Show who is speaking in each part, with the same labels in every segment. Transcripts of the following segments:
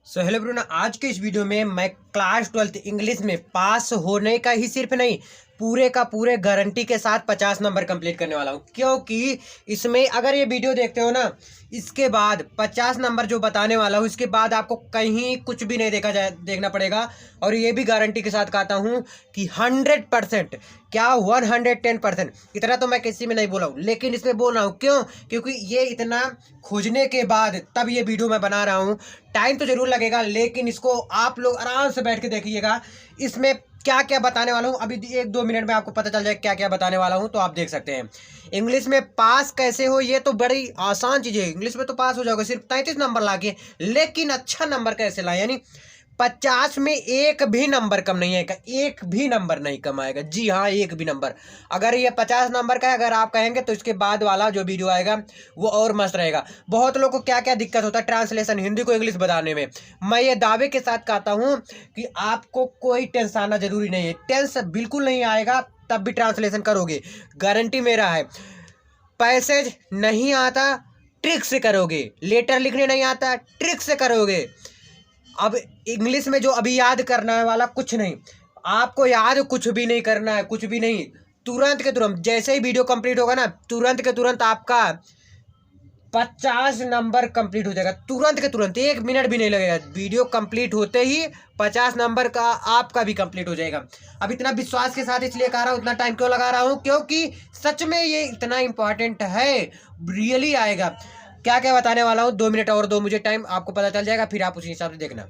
Speaker 1: Hello Bruna, आज के इस वीडियो में मैं क्लास 12th इंग्लिश में पास होने का ही सिर्फ नहीं, पूरे का पूरे गारंटी के साथ 50 नंबर कंप्लीट करने वाला हूं। क्योंकि इसमें अगर ये वीडियो देखते हो ना, इसके बाद 50 नंबर जो बताने वाला हूं, इसके बाद आपको कहीं कुछ भी नहीं देखना पड़ेगा। और ये भी गारंटी के साथ कहता हूं कि 100%, क्या 110%, इतना तो मैं किसी में नहीं बोला हूँ, लेकिन इसमें बोल रहा हूँ। क्यों? क्योंकि ये इतना खोजने के बाद तब ये वीडियो मैं बना रहा हूँ। टाइम तो जरूर लगेगा, लेकिन इसको आप लोग आराम से बैठ के देखिएगा। इसमें क्या क्या बताने वाला हूँ, अभी 1-2 मिनट में आपको पता चल जाए क्या क्या बताने वाला हूँ, तो आप देख सकते हैं। इंग्लिश में पास कैसे हो, ये तो बड़ी आसान चीज़ है। इंग्लिश में तो पास हो जाओगे सिर्फ 33 नंबर लाके, लेकिन अच्छा नंबर कैसे लाए, यानी 50 में एक भी नंबर कम नहीं आएगा, एक भी नंबर नहीं कम आएगा। जी हाँ, एक भी नंबर। अगर ये 50 नंबर का है, अगर आप कहेंगे, तो इसके बाद वाला जो वीडियो आएगा वो और मस्त रहेगा। बहुत लोगों को क्या क्या दिक्कत होता है ट्रांसलेशन, हिंदी को इंग्लिश बताने में। मैं ये दावे के साथ कहता हूँ कि आपको कोई टेंशन आना जरूरी नहीं है। टेंशन बिल्कुल नहीं आएगा, तब भी ट्रांसलेशन करोगे, गारंटी मेरा है। पैसेज नहीं आता, ट्रिक से करोगे। लेटर लिखने नहीं आता, ट्रिक से करोगे। अब इंग्लिश में जो अभी याद करना वाला कुछ नहीं, आपको याद कुछ भी नहीं करना है, कुछ भी नहीं। तुरंत के तुरंत जैसे ही वीडियो कंप्लीट होगा ना, तुरंत के तुरंत आपका 50 नंबर कंप्लीट हो जाएगा। तुरंत के तुरंत, 1 मिनट भी नहीं लगेगा। वीडियो कंप्लीट होते ही 50 नंबर का आपका भी कंप्लीट हो जाएगा। अब इतना विश्वास के साथ इसलिए कह रहा हूँ, इतना टाइम क्यों लगा रहा हूँ, क्योंकि सच में ये इतना इंपॉर्टेंट है, रियली आएगा। क्या क्या बताने वाला हूँ, 2 मिनट और दो मुझे टाइम, आपको पता चल जाएगा, फिर आप उसी हिसाब से देखना।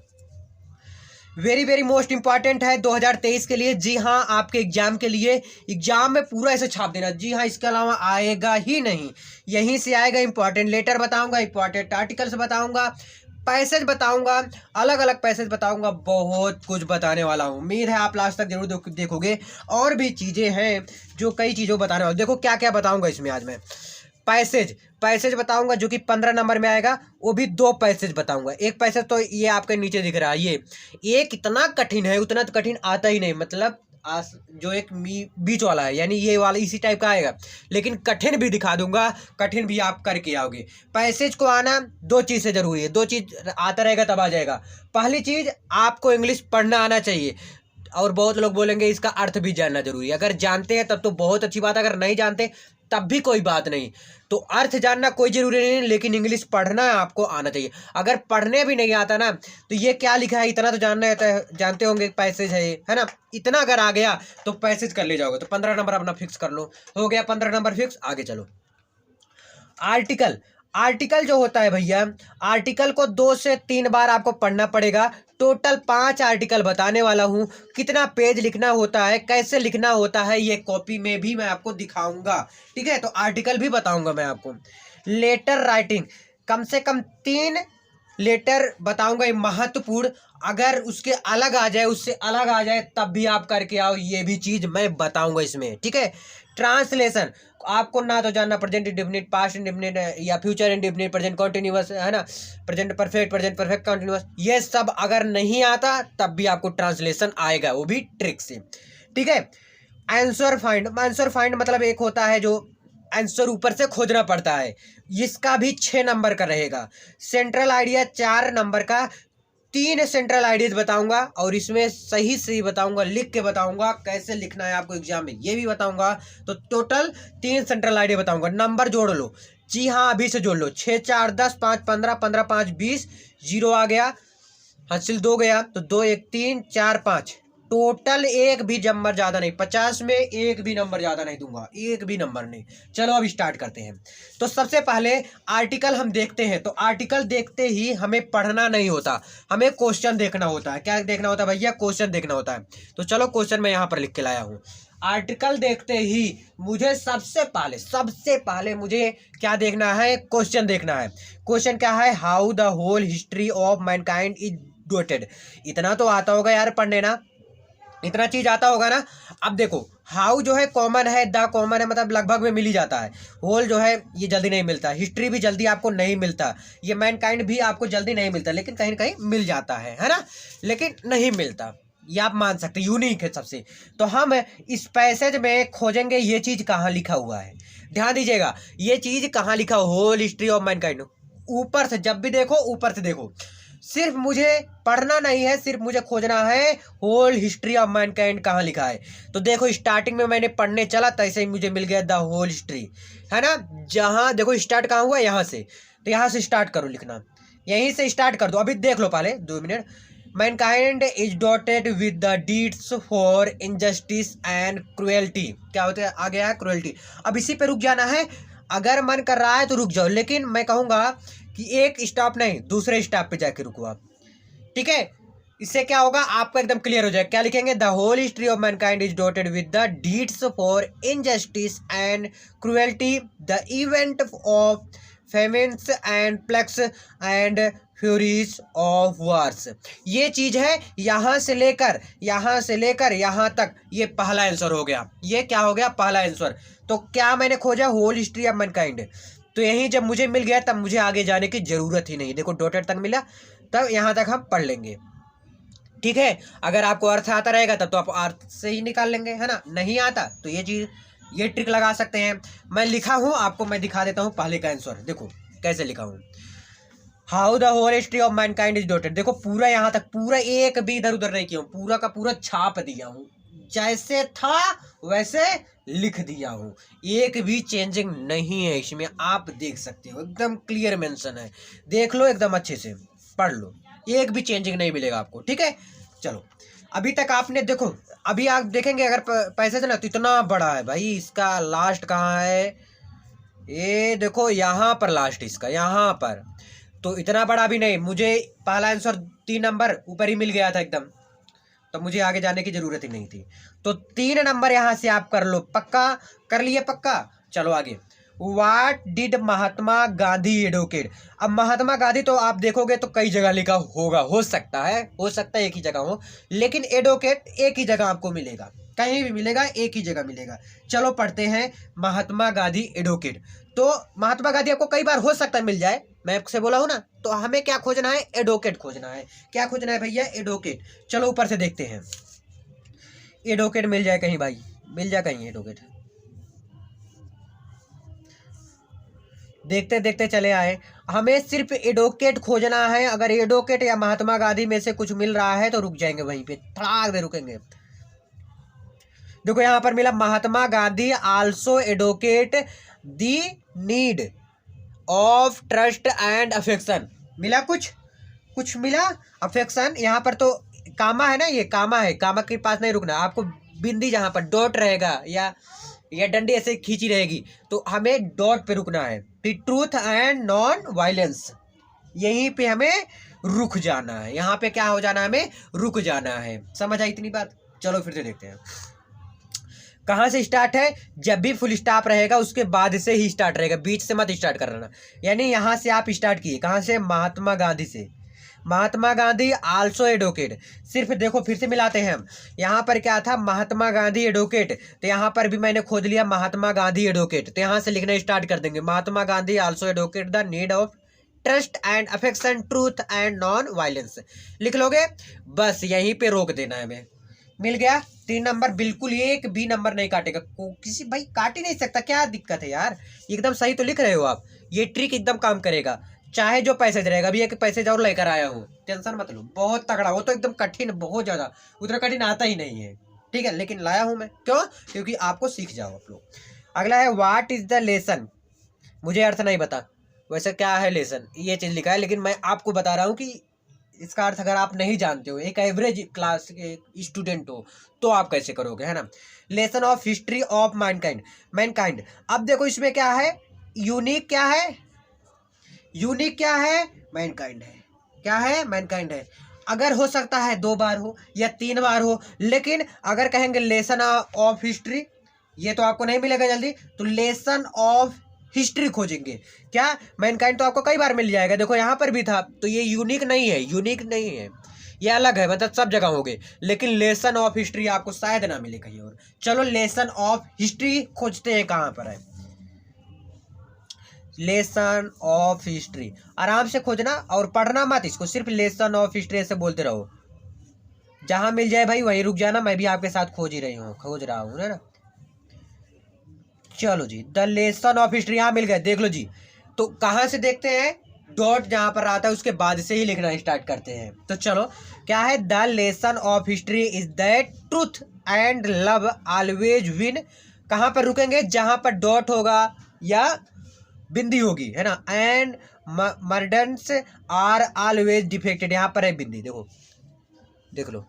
Speaker 1: वेरी वेरी मोस्ट इंपॉर्टेंट है 2023 के लिए। जी हाँ, आपके एग्जाम के लिए। एग्जाम में पूरा ऐसे छाप देना। जी हाँ, इसके अलावा आएगा ही नहीं, यहीं से आएगा। इंपॉर्टेंट लेटर बताऊंगा, इंपॉर्टेंट आर्टिकल्स बताऊंगा, पैसेज बताऊंगा, अलग अलग पैसेज बताऊंगा, बहुत कुछ बताने वाला हूँ। उम्मीद है आप लास्ट तक जरूर देखोगे। और भी चीज़ें हैं जो कई चीज़ों बताने वाला। देखो क्या क्या बताऊंगा इसमें आज मैं। पैसेज बताऊंगा जो कि 15 नंबर में आएगा, वो भी 2 पैसेज बताऊंगा। एक पैसेज तो ये आपके नीचे दिख रहा है, ये कितना कठिन है, उतना तो कठिन आता ही नहीं। मतलब जो एक बीच वाला है, यानी ये वाला इसी टाइप का आएगा, लेकिन कठिन भी दिखा दूंगा, कठिन भी आप करके आओगे। पैसेज को आना 2 चीज़ से जरूरी है, 2 चीज़ आता रहेगा तब आ जाएगा। पहली चीज़, आपको इंग्लिश पढ़ना आना चाहिए। और बहुत लोग बोलेंगे इसका अर्थ भी जानना जरूरी है। अगर जानते हैं तब तो बहुत अच्छी बात, अगर नहीं जानते तब भी कोई बात नहीं। तो अर्थ जानना कोई जरूरी नहीं, लेकिन इंग्लिश पढ़ना आपको आना चाहिए। अगर पढ़ने भी नहीं आता ना, तो ये क्या लिखा है इतना तो जानना आता है, जानते होंगे पैसेज है ये, है ना। इतना अगर आ गया तो पैसेज कर ले जाओगे, तो 15 नंबर अपना फिक्स कर लो। हो गया 15 नंबर फिक्स, आगे चलो। आर्टिकल जो होता है भैया, आर्टिकल को 2 से 3 बार आपको पढ़ना पड़ेगा। टोटल 5 आर्टिकल बताने वाला हूं। कितना पेज लिखना होता है, कैसे लिखना होता है, ये कॉपी में भी मैं आपको दिखाऊंगा। ठीक है, तो आर्टिकल भी बताऊंगा मैं आपको। लेटर राइटिंग, कम से कम 3 लेटर बताऊंगा, ये महत्वपूर्ण। अगर उसके अलग आ जाए, उससे अलग आ जाए, तब भी आप करके आओ, ये भी चीज मैं बताऊंगा इसमें। ठीक है। ट्रांसलेशन, आपको ना तो जानना प्रेजेंट इंडेफिनिट, पास्ट इंडेफिनिट या फ्यूचर इंडेफिनिट, प्रेजेंट कॉन्टिन्यूअस, है ना, प्रेजेंट परफेक्ट कॉन्टिन्यूअस, ये सब अगर नहीं आता तब भी आपको ट्रांसलेशन आएगा, वो भी ट्रिक से। ठीक है। आंसर फाइंड मतलब एक होता है जो आंसर ऊपर से खोजना पड़ता है, इसका भी 6 नंबर का रहेगा। सेंट्रल आइडिया 4 नंबर का, 3 सेंट्रल आइडियाज बताऊंगा, और इसमें सही सही बताऊंगा, लिख के बताऊंगा कैसे लिखना है आपको एग्जाम में, ये भी बताऊंगा। तो टोटल 3 सेंट्रल आइडिया बताऊंगा। नंबर जोड़ लो, जी हाँ अभी से जोड़ लो। 6 4 10, 5 15, 15 5 20, 0 आ गया, हासिल 2 गया, तो 2 1 3 4 5, टोटल एक भी नंबर ज्यादा नहीं। 50 में एक भी नंबर ज्यादा नहीं दूंगा, एक भी नंबर नहीं। चलो अब स्टार्ट करते हैं। तो सबसे पहले आर्टिकल हम देखते हैं। तो आर्टिकल देखते ही हमें पढ़ना नहीं होता, हमें क्वेश्चन देखना होता है। क्या देखना होता है भैया? क्वेश्चन देखना होता है। तो चलो क्वेश्चन मैं यहाँ पर लिख के लाया हूँ। आर्टिकल देखते ही मुझे सबसे पहले मुझे क्या देखना है? क्वेश्चन देखना है। क्वेश्चन क्या है? How the whole history of mankind is dotted. इतना तो आता होगा यार पढ़ने ना, इतना चीज आता होगा ना। अब देखो, हाउ जो है कॉमन है, द कॉमन है, मतलब लगभग में मिल ही जाता है। होल जो है ये जल्दी नहीं मिलता, हिस्ट्री भी जल्दी आपको नहीं मिलता, ये मैनकाइंड भी आपको जल्दी नहीं मिलता, लेकिन कहीं ना कहीं मिल जाता है ना, लेकिन नहीं मिलता, ये आप मान सकते, यूनिक है सबसे। तो हम इस पैसेज में खोजेंगे ये चीज कहाँ लिखा हुआ है। ध्यान दीजिएगा, ये चीज कहाँ लिखा हो, होल हिस्ट्री ऑफ मैनकाइंड। ऊपर से जब भी देखो, ऊपर से देखो। सिर्फ मुझे पढ़ना नहीं है, सिर्फ मुझे खोजना है होल हिस्ट्री ऑफ मैनकाइंड कहाँ लिखा है। तो देखो स्टार्टिंग में मैंने पढ़ने चला तो ऐसे ही मुझे मिल गया द होल हिस्ट्री, है ना। जहाँ देखो स्टार्ट कहाँ हुआ, यहाँ से, तो यहाँ से स्टार्ट करो लिखना, यहीं से स्टार्ट कर दो। अभी देख लो पहले 2 minute. Mankind is dotted with the deeds for injustice and cruelty. क्या होता है, आ गया है क्रुएल्टी। अब इसी पे रुक जाना है, अगर मन कर रहा है तो रुक जाओ, लेकिन मैं कहूँगा कि एक स्टॉप नहीं, दूसरे स्टॉप पे जाके रुको आप, ठीक है। इससे क्या होगा, आपको एकदम क्लियर हो जाएगा। क्या लिखेंगे, the whole history of mankind is dotted with the deeds for injustice and cruelty, the event of famines and plagues and furies of wars. ये चीज है, यहाँ से लेकर यहाँ तक, ये पहला आंसर हो गया। ये क्या हो गया, पहला आंसर। तो क्या मैंने खोजा, होल हिस्ट्री ऑफ मैनकाइंड। तो यही जब मुझे मिल गया तब मुझे आगे जाने की जरूरत ही नहीं। देखो डॉटेड तक मिला, तब यहाँ तक हम पढ़ लेंगे, ठीक है। अगर आपको अर्थ आता रहेगा तब तो आप अर्थ से ही निकाल लेंगे, है ना। नहीं आता तो ये चीज, ये ट्रिक लगा सकते हैं। मैं लिखा हूँ आपको, मैं दिखा देता हूँ पहले का आंसर। देखो कैसे लिखा हूँ, how the whole history of mankind is dotted. देखो पूरा यहाँ तक, पूरा एक भी इधर उधर नहीं किया हूँ, पूरा का पूरा छाप दिया हूँ, जैसे था वैसे लिख दिया हूँ, एक भी चेंजिंग नहीं है इसमें। आप देख सकते हो एकदम क्लियर मेंशन है, देख लो एकदम अच्छे से पढ़ लो, एक भी चेंजिंग नहीं मिलेगा आपको, ठीक है। चलो अभी तक आपने देखो, अभी आप देखेंगे अगर पैसे से ना, तो इतना बड़ा है भाई, इसका लास्ट कहाँ है, ये देखो यहाँ पर लास्ट इसका, यहाँ पर। तो इतना बड़ा भी नहीं, मुझे पहला आंसर 3 नंबर ऊपर ही मिल गया था एकदम, तो मुझे आगे जाने की जरूरत ही नहीं थी। तो 3 नंबर यहाँ से आप कर लो, पक्का कर लिए, पक्का। चलो आगे, what did Mahatma Gandhi advocate. अब महात्मा गांधी तो आप देखोगे तो कई जगह लिखा होगा, हो सकता है एक ही जगह हो, लेकिन एडवोकेट एक ही जगह आपको मिलेगा, कहीं भी मिलेगा, एक ही जगह मिलेगा। चलो पढ़ते हैं महात्मा गांधी एडवोकेट। तो महात्मा गांधी आपको कई बार हो सकता है मिल जाए, मैं आपसे बोला हूं ना। तो हमें क्या खोजना है, एडवोकेट खोजना है। क्या खोजना है भैया, एडवोकेट। चलो ऊपर से देखते हैं, एडवोकेट मिल जाए कहीं भाई, मिल जाए कहीं एडवोकेट। देखते देखते चले आए, हमें सिर्फ एडवोकेट खोजना है। अगर एडवोकेट या महात्मा गांधी में से कुछ मिल रहा है तो रुक जाएंगे वहीं पे, थोड़ा देर रुकेंगे। देखो यहाँ पर मिला, Mahatma Gandhi also advocate the need of trust and affection. मिला कुछ मिला, अफेक्शन। यहाँ पर तो कामा है ना, ये कामा है, कामा के पास नहीं रुकना आपको, बिंदी जहाँ पर डॉट रहेगा या डंडी ऐसे खींची रहेगी, तो हमें डॉट पे रुकना है। ट्रूथ एंड नॉन वायलेंस, यहीं पे हमें रुक जाना है, यहाँ पे क्या हो जाना है, हमें रुक जाना है। समझ आई इतनी बात। चलो फिर से देखते हैं, कहाँ से स्टार्ट है, जब भी फुल स्टॉप रहेगा उसके बाद से ही स्टार्ट रहेगा, बीच से मत स्टार्ट करना। यानी यहाँ से आप स्टार्ट किए, कहाँ से, महात्मा गांधी से। महात्मा गांधी आल्सो एडवोकेट, सिर्फ देखो फिर से मिलाते हैं हम। यहाँ पर क्या था, महात्मा गांधी एडवोकेट, तो यहाँ पर भी मैंने खोद लिया महात्मा गांधी एडवोकेट। तो यहाँ से लिखना स्टार्ट कर देंगे, Mahatma Gandhi also advocate the need of trust and affection, truth and non violence. लिख लोगे, बस यहीं पे रोक देना है हमें। मिल गया 3 नंबर, बिल्कुल एक भी नंबर नहीं काटेगा किसी, भाई काट ही नहीं सकता, क्या दिक्कत है यार, एकदम सही तो लिख रहे हो आप। ये ट्रिक एकदम काम करेगा, चाहे जो पैसेज रहेगा। अभी एक पैसेज और लेकर आया हूँ, टेंशन मत लो, बहुत तगड़ा। वो तो एकदम कठिन, बहुत ज़्यादा, उतना कठिन आता ही नहीं है, ठीक है, लेकिन लाया हूँ मैं, क्यों, क्योंकि आपको सीख जाओ आप लोग। अगला है, व्हाट इज द लेसन। मुझे अर्थ नहीं बता वैसे क्या है लेसन, ये चीज़ लिखा है, लेकिन मैं आपको बता रहा हूँ कि इसका अर्थ अगर आप नहीं जानते हो, एक एवरेज क्लास के स्टूडेंट हो, तो आप कैसे करोगे, है ना। Lesson of history of Mankind. अब देखो इसमें क्या है, यूनिक क्या है, मैनकाइंड है। क्या है, मैनकाइंड है। अगर हो सकता है 2 बार हो या 3 बार हो, लेकिन अगर कहेंगे लेसन ऑफ हिस्ट्री, ये तो आपको नहीं मिलेगा जल्दी, तो लेसन ऑफ हिस्ट्री खोजेंगे। क्या, मैनकाइंड तो आपको कई बार मिल जाएगा, देखो यहाँ पर भी था। तो ये यूनिक नहीं है, ये अलग है, मतलब सब जगह होंगे, लेकिन लेसन ऑफ हिस्ट्री आपको शायद ना मिले कहीं और। चलो लेसन ऑफ हिस्ट्री खोजते हैं, कहाँ पर है लेसन ऑफ हिस्ट्री। आराम से खोजना और पढ़ना मत इसको, सिर्फ लेसन ऑफ हिस्ट्री ऐसे बोलते रहो, जहां मिल जाए भाई वहीं रुक जाना। मैं भी आपके साथ खोज रहा हूँ, है ना। चलो जी, द लेसन ऑफ हिस्ट्री, यहाँ मिल गए, देख लो जी। तो कहाँ से देखते हैं, डॉट जहां पर आता है उसके बाद से ही लिखना स्टार्ट करते हैं। तो चलो क्या है, the lesson of history is that truth and love always win. कहाँ पर रुकेंगे, जहां पर डॉट होगा या बिंदी होगी, है ना। एंड मर्डन्स आर ऑलवेज डिफेक्टेड, यहाँ पर है बिंदी, देखो देख लो,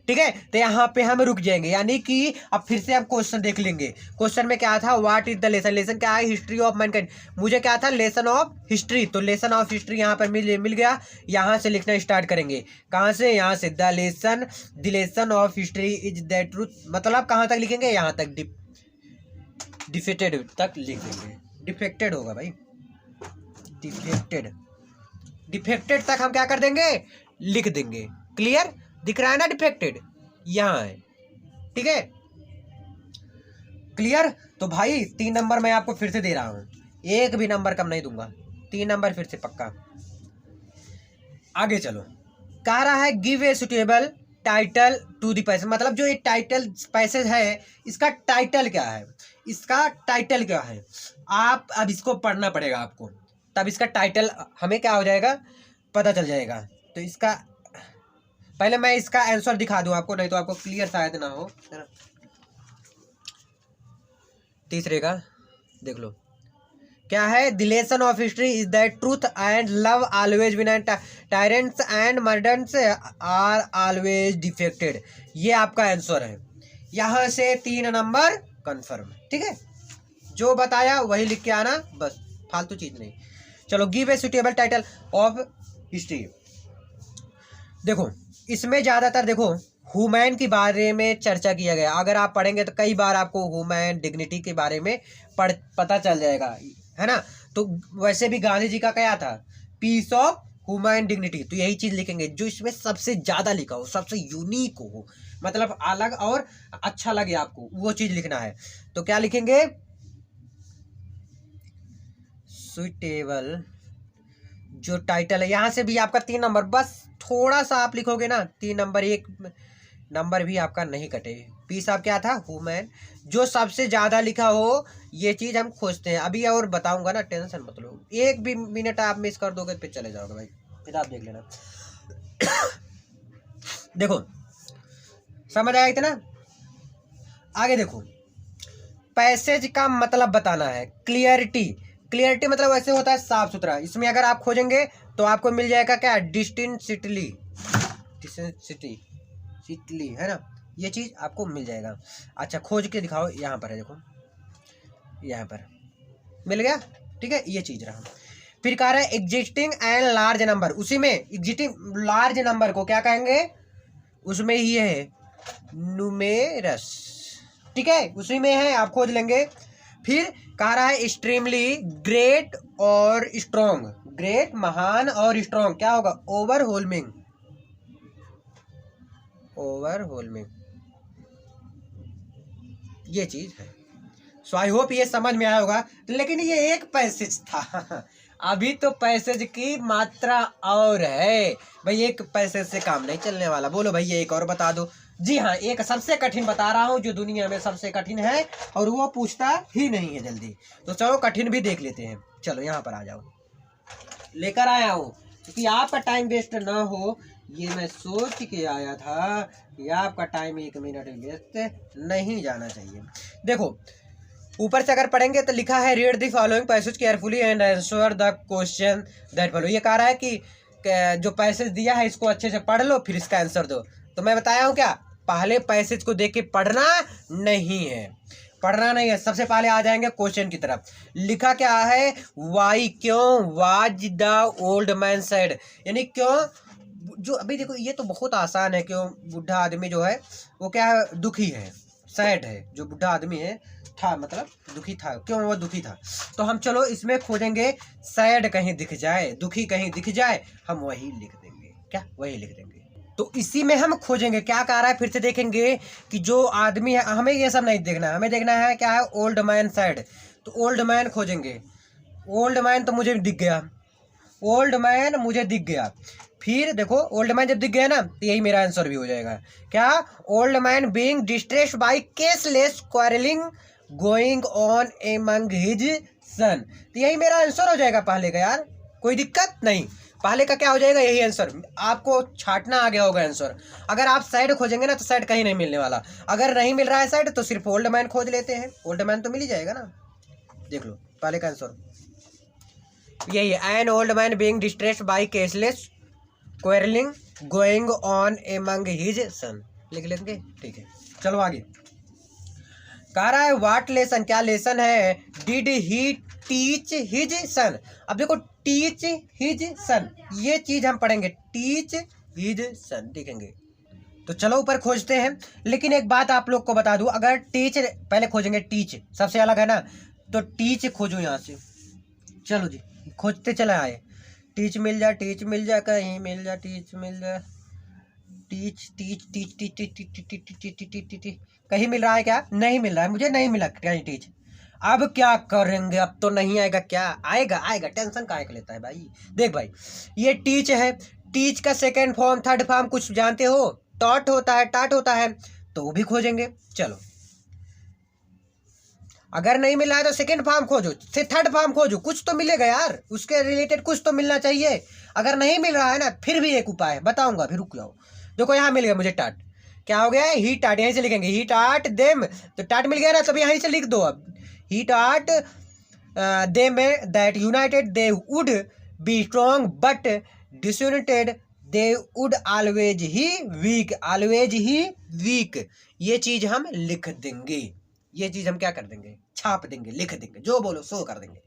Speaker 1: ठीक है। तो यहाँ पे हम रुक जाएंगे, यानी कि अब फिर से हम क्वेश्चन देख लेंगे। क्वेश्चन में क्या था, what is the lesson, lesson क्या है, हिस्ट्री ऑफ मैनकाइंड। मुझे क्या था, लेसन ऑफ हिस्ट्री, तो लेसन ऑफ हिस्ट्री यहाँ पर मिल गया। यहाँ से लिखना स्टार्ट करेंगे, कहाँ से, यहाँ से, the lesson of history is the truth, मतलब कहाँ तक लिखेंगे, यहाँ तक, डिफेक्टेड तक लिख देंगे। डिफेक्टेड होगा भाई, डिफेक्टेड तक हम क्या कर देंगे, लिख देंगे। क्लियर दिख रहा है ना, डिफेक्टेड यहाँ है, ठीक है, क्लियर। तो भाई 3 नंबर मैं आपको फिर से दे रहा हूं, एक भी नंबर कम नहीं दूंगा, 3 नंबर फिर से पक्का। आगे चलो, कह रहा है give a suitable title to the passage, मतलब जो ये टाइटल पैसेज है इसका टाइटल क्या है, इसका टाइटल क्या है। आप अब इसको पढ़ना पड़ेगा आपको, तब इसका टाइटल हमें क्या हो जाएगा, पता चल जाएगा। तो इसका पहले मैं इसका आंसर दिखा दूं आपको, नहीं तो आपको क्लियर शायद ना हो, है ना। तीसरे का देख लो, क्या है, the lesson of history is that truth and love always win and tyrants and murders are always defeated. ये आपका आंसर है, यहाँ से 3 नंबर कंफर्म, ठीक है। जो बताया वही लिख के आना, बस फालतू चीज नहीं। चलो, give a suitable title of history. देखो इसमें ज़्यादातर देखो ह्यूमैन के बारे में चर्चा किया गया, अगर आप पढ़ेंगे तो कई बार आपको ह्यूमैन डिग्निटी के बारे में पता चल जाएगा, है ना। तो वैसे भी गांधी जी का क्या था, पीस ऑफ ह्यूमैन डिग्निटी, तो यही चीज़ लिखेंगे जो इसमें सबसे ज़्यादा लिखा हो, सबसे यूनिक हो, मतलब अलग और अच्छा लगे आपको, वो चीज़ लिखना है। तो क्या लिखेंगे, सुटेबल जो टाइटल है, यहाँ से भी आपका 3 नंबर, बस थोड़ा सा आप लिखोगे ना, 3 नंबर, 1 नंबर भी आपका नहीं कटे। पीस आप क्या था, ह्यूमैन, जो सबसे ज़्यादा लिखा हो, ये चीज़ हम खोजते हैं। अभी और बताऊंगा ना, टेंशन मत लो, 1 भी मिनट आप मिस कर दोगे फिर चले जाओगे भाई, किताब देख लेना। देखो समझ आया इतना। आगे देखो, पैसेज का मतलब बताना है, क्लियरिटी, क्लियरिटी मतलब ऐसे होता है साफ सुथरा। इसमें अगर आप खोजेंगे तो आपको मिल जाएगा क्या, डिस्टिंसिटी, है ना, ये चीज़ आपको मिल जाएगा। अच्छा खोज के दिखाओ, यहाँ पर है देखो, यहाँ पर मिल गया, ठीक है, ये चीज़ रहा। फिर कह रहा है एग्जिस्टिंग एंड लार्ज नंबर, उसी में एग्जिस्टिंग लार्ज नंबर को क्या कहेंगे, उसमें ही है न्यूमेरस, ठीक है, उसी में है, आप खोज लेंगे। फिर कह रहा है एक्सट्रीमली ग्रेट और स्ट्रॉन्ग, ग्रेट महान और स्ट्रॉन्ग क्या होगा, ओवरहोलमिंग, ये चीज है। सो आई होप ये समझ में आया होगा। लेकिन ये एक पैसेज था अभी तो पैसेज की मात्रा और है भाई, एक पैसेज से काम नहीं चलने वाला। बोलो भैया एक और बता दो। जी हाँ, एक सबसे कठिन बता रहा हूँ जो दुनिया में सबसे कठिन है, और वो पूछता ही नहीं है जल्दी। तो चलो कठिन भी देख लेते हैं। चलो यहाँ पर आ जाओ, लेकर आया हूँ क्योंकि आपका टाइम वेस्ट ना हो, ये मैं सोच के आया था कि आपका टाइम 1 मिनट वेस्ट नहीं जाना चाहिए। देखो ऊपर से अगर पढ़ेंगे तो लिखा है read the following passage carefully and answer the question that follow. ये कह रहा है कि जो पैसेज दिया है इसको अच्छे से पढ़ लो फिर इसका आंसर दो। तो मैं बताया हूँ क्या, पहले पैसेज को देख के पढ़ना नहीं है, पढ़ना नहीं है, सबसे पहले आ जाएंगे क्वेश्चन की तरफ। लिखा क्या है, वाई, क्यों, was the old man sad, यानी क्यों, जो अभी देखो ये तो बहुत आसान है, क्यों बुढ़ा आदमी जो है वो क्या है, दुखी है, सैड है, जो बुढ़ा आदमी है था मतलब दुखी था, क्यों वो दुखी था। तो हम चलो इसमें खोजेंगे सैड कहीं दिख जाए, दुखी कहीं दिख जाए, हम वही लिख देंगे, क्या वही लिख देंगे। तो इसी में हम खोजेंगे क्या कह रहा है, फिर से देखेंगे कि जो आदमी है, हमें ये सब नहीं देखना है, हमें देखना है क्या है, ओल्ड मैन सैड। तो ओल्ड मैन खोजेंगे, ओल्ड मैन तो मुझे दिख गया, ओल्ड मैन मुझे दिख गया। फिर देखो ओल्ड मैन जब दिख गया ना तो यही मेरा आंसर भी हो जाएगा, क्या, old man being distressed by ceaseless quarrelling going on among his son. तो यही मेरा आंसर हो जाएगा पहले का यार, कोई दिक्कत नहीं। पहले का क्या हो जाएगा, यही आंसर आपको छाटना आ गया होगा आंसर। अगर आप साइड खोजेंगे ना तो साइड कहीं नहीं मिलने वाला। अगर नहीं मिल रहा है साइड तो सिर्फ ओल्ड मैन खोज लेते हैं, ओल्ड मैन तो मिल ही जाएगा ना। देख लो पहले का आंसर यही है, an old man being distressed by ceaseless quarrelling going on among his son, लिख लेंगे। ठीक है चलो आगे। कह रहा है व्हाट लेसन, क्या लेसन है, did he teach his son. अब देखो टीच हिज सन, ये चीज हम पढ़ेंगे, टीच हिज सन लिखेंगे। तो चलो ऊपर खोजते हैं। लेकिन एक बात आप लोग को बता दूं, अगर टीच पहले खोजेंगे, टीच सबसे अलग है ना, तो टीच खोजो यहाँ से। चलो जी खोजते चले आए, टीच मिल जाए, टीच मिल जाए, कहीं मिल जाए, टीच मिल जाए, teach teach teach teach teach teach teach teach teach teach teach, कहीं मिल रहा है क्या, नहीं मिल रहा है, मुझे नहीं मिला कहीं टीच। अब क्या करेंगे, अब तो नहीं आएगा, क्या आएगा, आएगा, टेंशन काहे के लेता है भाई। देख भाई ये टीच है, टीच का सेकेंड फॉर्म थर्ड फॉर्म कुछ जानते हो, टॉट होता है, टाट होता है, तो वो भी खोजेंगे। चलो अगर नहीं मिला है तो सेकेंड फॉर्म खोजो, से थर्ड फॉर्म खोजो, कुछ तो मिलेगा यार, उसके रिलेटेड कुछ तो मिलना चाहिए। अगर नहीं मिल रहा है ना, फिर भी एक उपाय है बताऊंगा, फिर रुक जाओ। देखो यहाँ मिल गया मुझे टाट, क्या हो गया है, ही टाट, यहीं से लिखेंगे, ही टाट देम, तो टाट मिल गया ना, तब यहीं से लिख दो। अब he taught them that united they would be strong but disunited they would always ही वीक, ऑलवेज ही वीक, ये चीज हम लिख देंगे, ये चीज हम क्या कर देंगे, छाप देंगे, लिख देंगे, जो बोलो सो कर देंगे।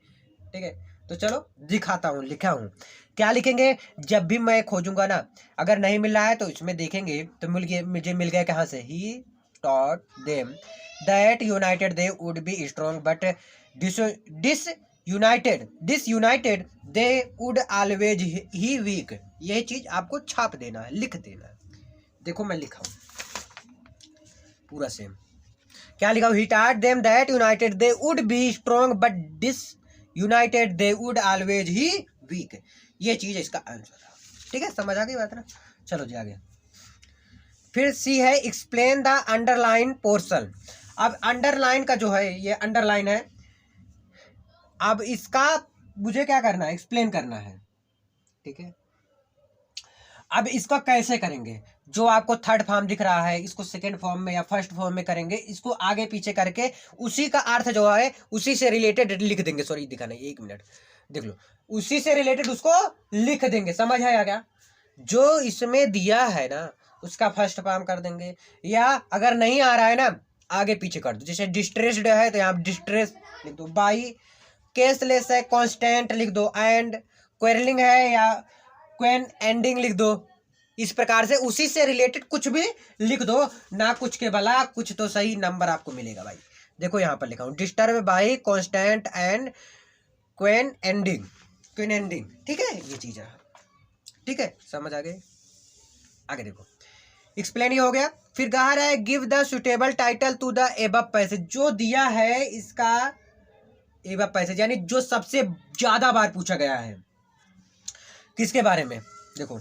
Speaker 1: ठीक है तो चलो दिखाता हूँ, लिखा हूँ, क्या लिखेंगे, जब भी मैं खोजूंगा ना, अगर नहीं मिल रहा है तो इसमें देखेंगे तो मिल गया, मुझे मिल गया कहाँ से, he taught them that united they would be strong but disunited they would always ही वीक, यह चीज आपको छाप देना है, लिख देना है। देखो मैं लिखा हूँ पूरा सेम, क्या लिखा, he taught them that united they would be strong but disunited they would always ही वीक, ये चीज इसका आंसर है। ठीक है समझ आ गई बात ना। चलो जी आगे। फिर सी है एक्सप्लेन द अंडरलाइन पोर्शन। अब अंडरलाइन का जो है, ये अंडरलाइन है, अब इसका मुझे क्या करना है, एक्सप्लेन करना है। ठीक है अब इसका कैसे करेंगे, जो आपको थर्ड फॉर्म दिख रहा है इसको सेकंड फॉर्म में या फर्स्ट फॉर्म में करेंगे, इसको आगे पीछे करके उसी का अर्थ जो है उसी से रिलेटेड लिख देंगे। सॉरी दिखा नहीं, एक मिनट देख लो, उसी से रिलेटेड उसको लिख देंगे, समझ आया क्या, जो इसमें दिया है ना उसका फर्स्ट फॉर्म कर देंगे, या अगर नहीं आ रहा है ना आगे पीछे कर दो। जैसे डिस्ट्रेस्ड है तो यहाँ डिस्ट्रेस लिख दो, बाई केसलेस है कॉन्स्टेंट लिख दो, एंड क्वेरलिंग है या क्वेन एंडिंग लिख दो। इस प्रकार से उसी से रिलेटेड कुछ भी लिख दो, ना कुछ के भला कुछ तो सही नंबर आपको मिलेगा भाई। देखो यहाँ पर लिखा हूँ, डिस्टर्ब बाई कॉन्स्टेंट एंड क्वेन एंडिंग, क्वेन एंडिंग, ठीक है ये चीज है। ठीक है समझ आ गए, आगे देखो एक्सप्लेन ही हो गया। फिर कहा रहा है give the suitable title to the above passage, जो दिया है इसका एबव पैसेज यानी जो सबसे ज्यादा बार पूछा गया है, किसके बारे में, देखो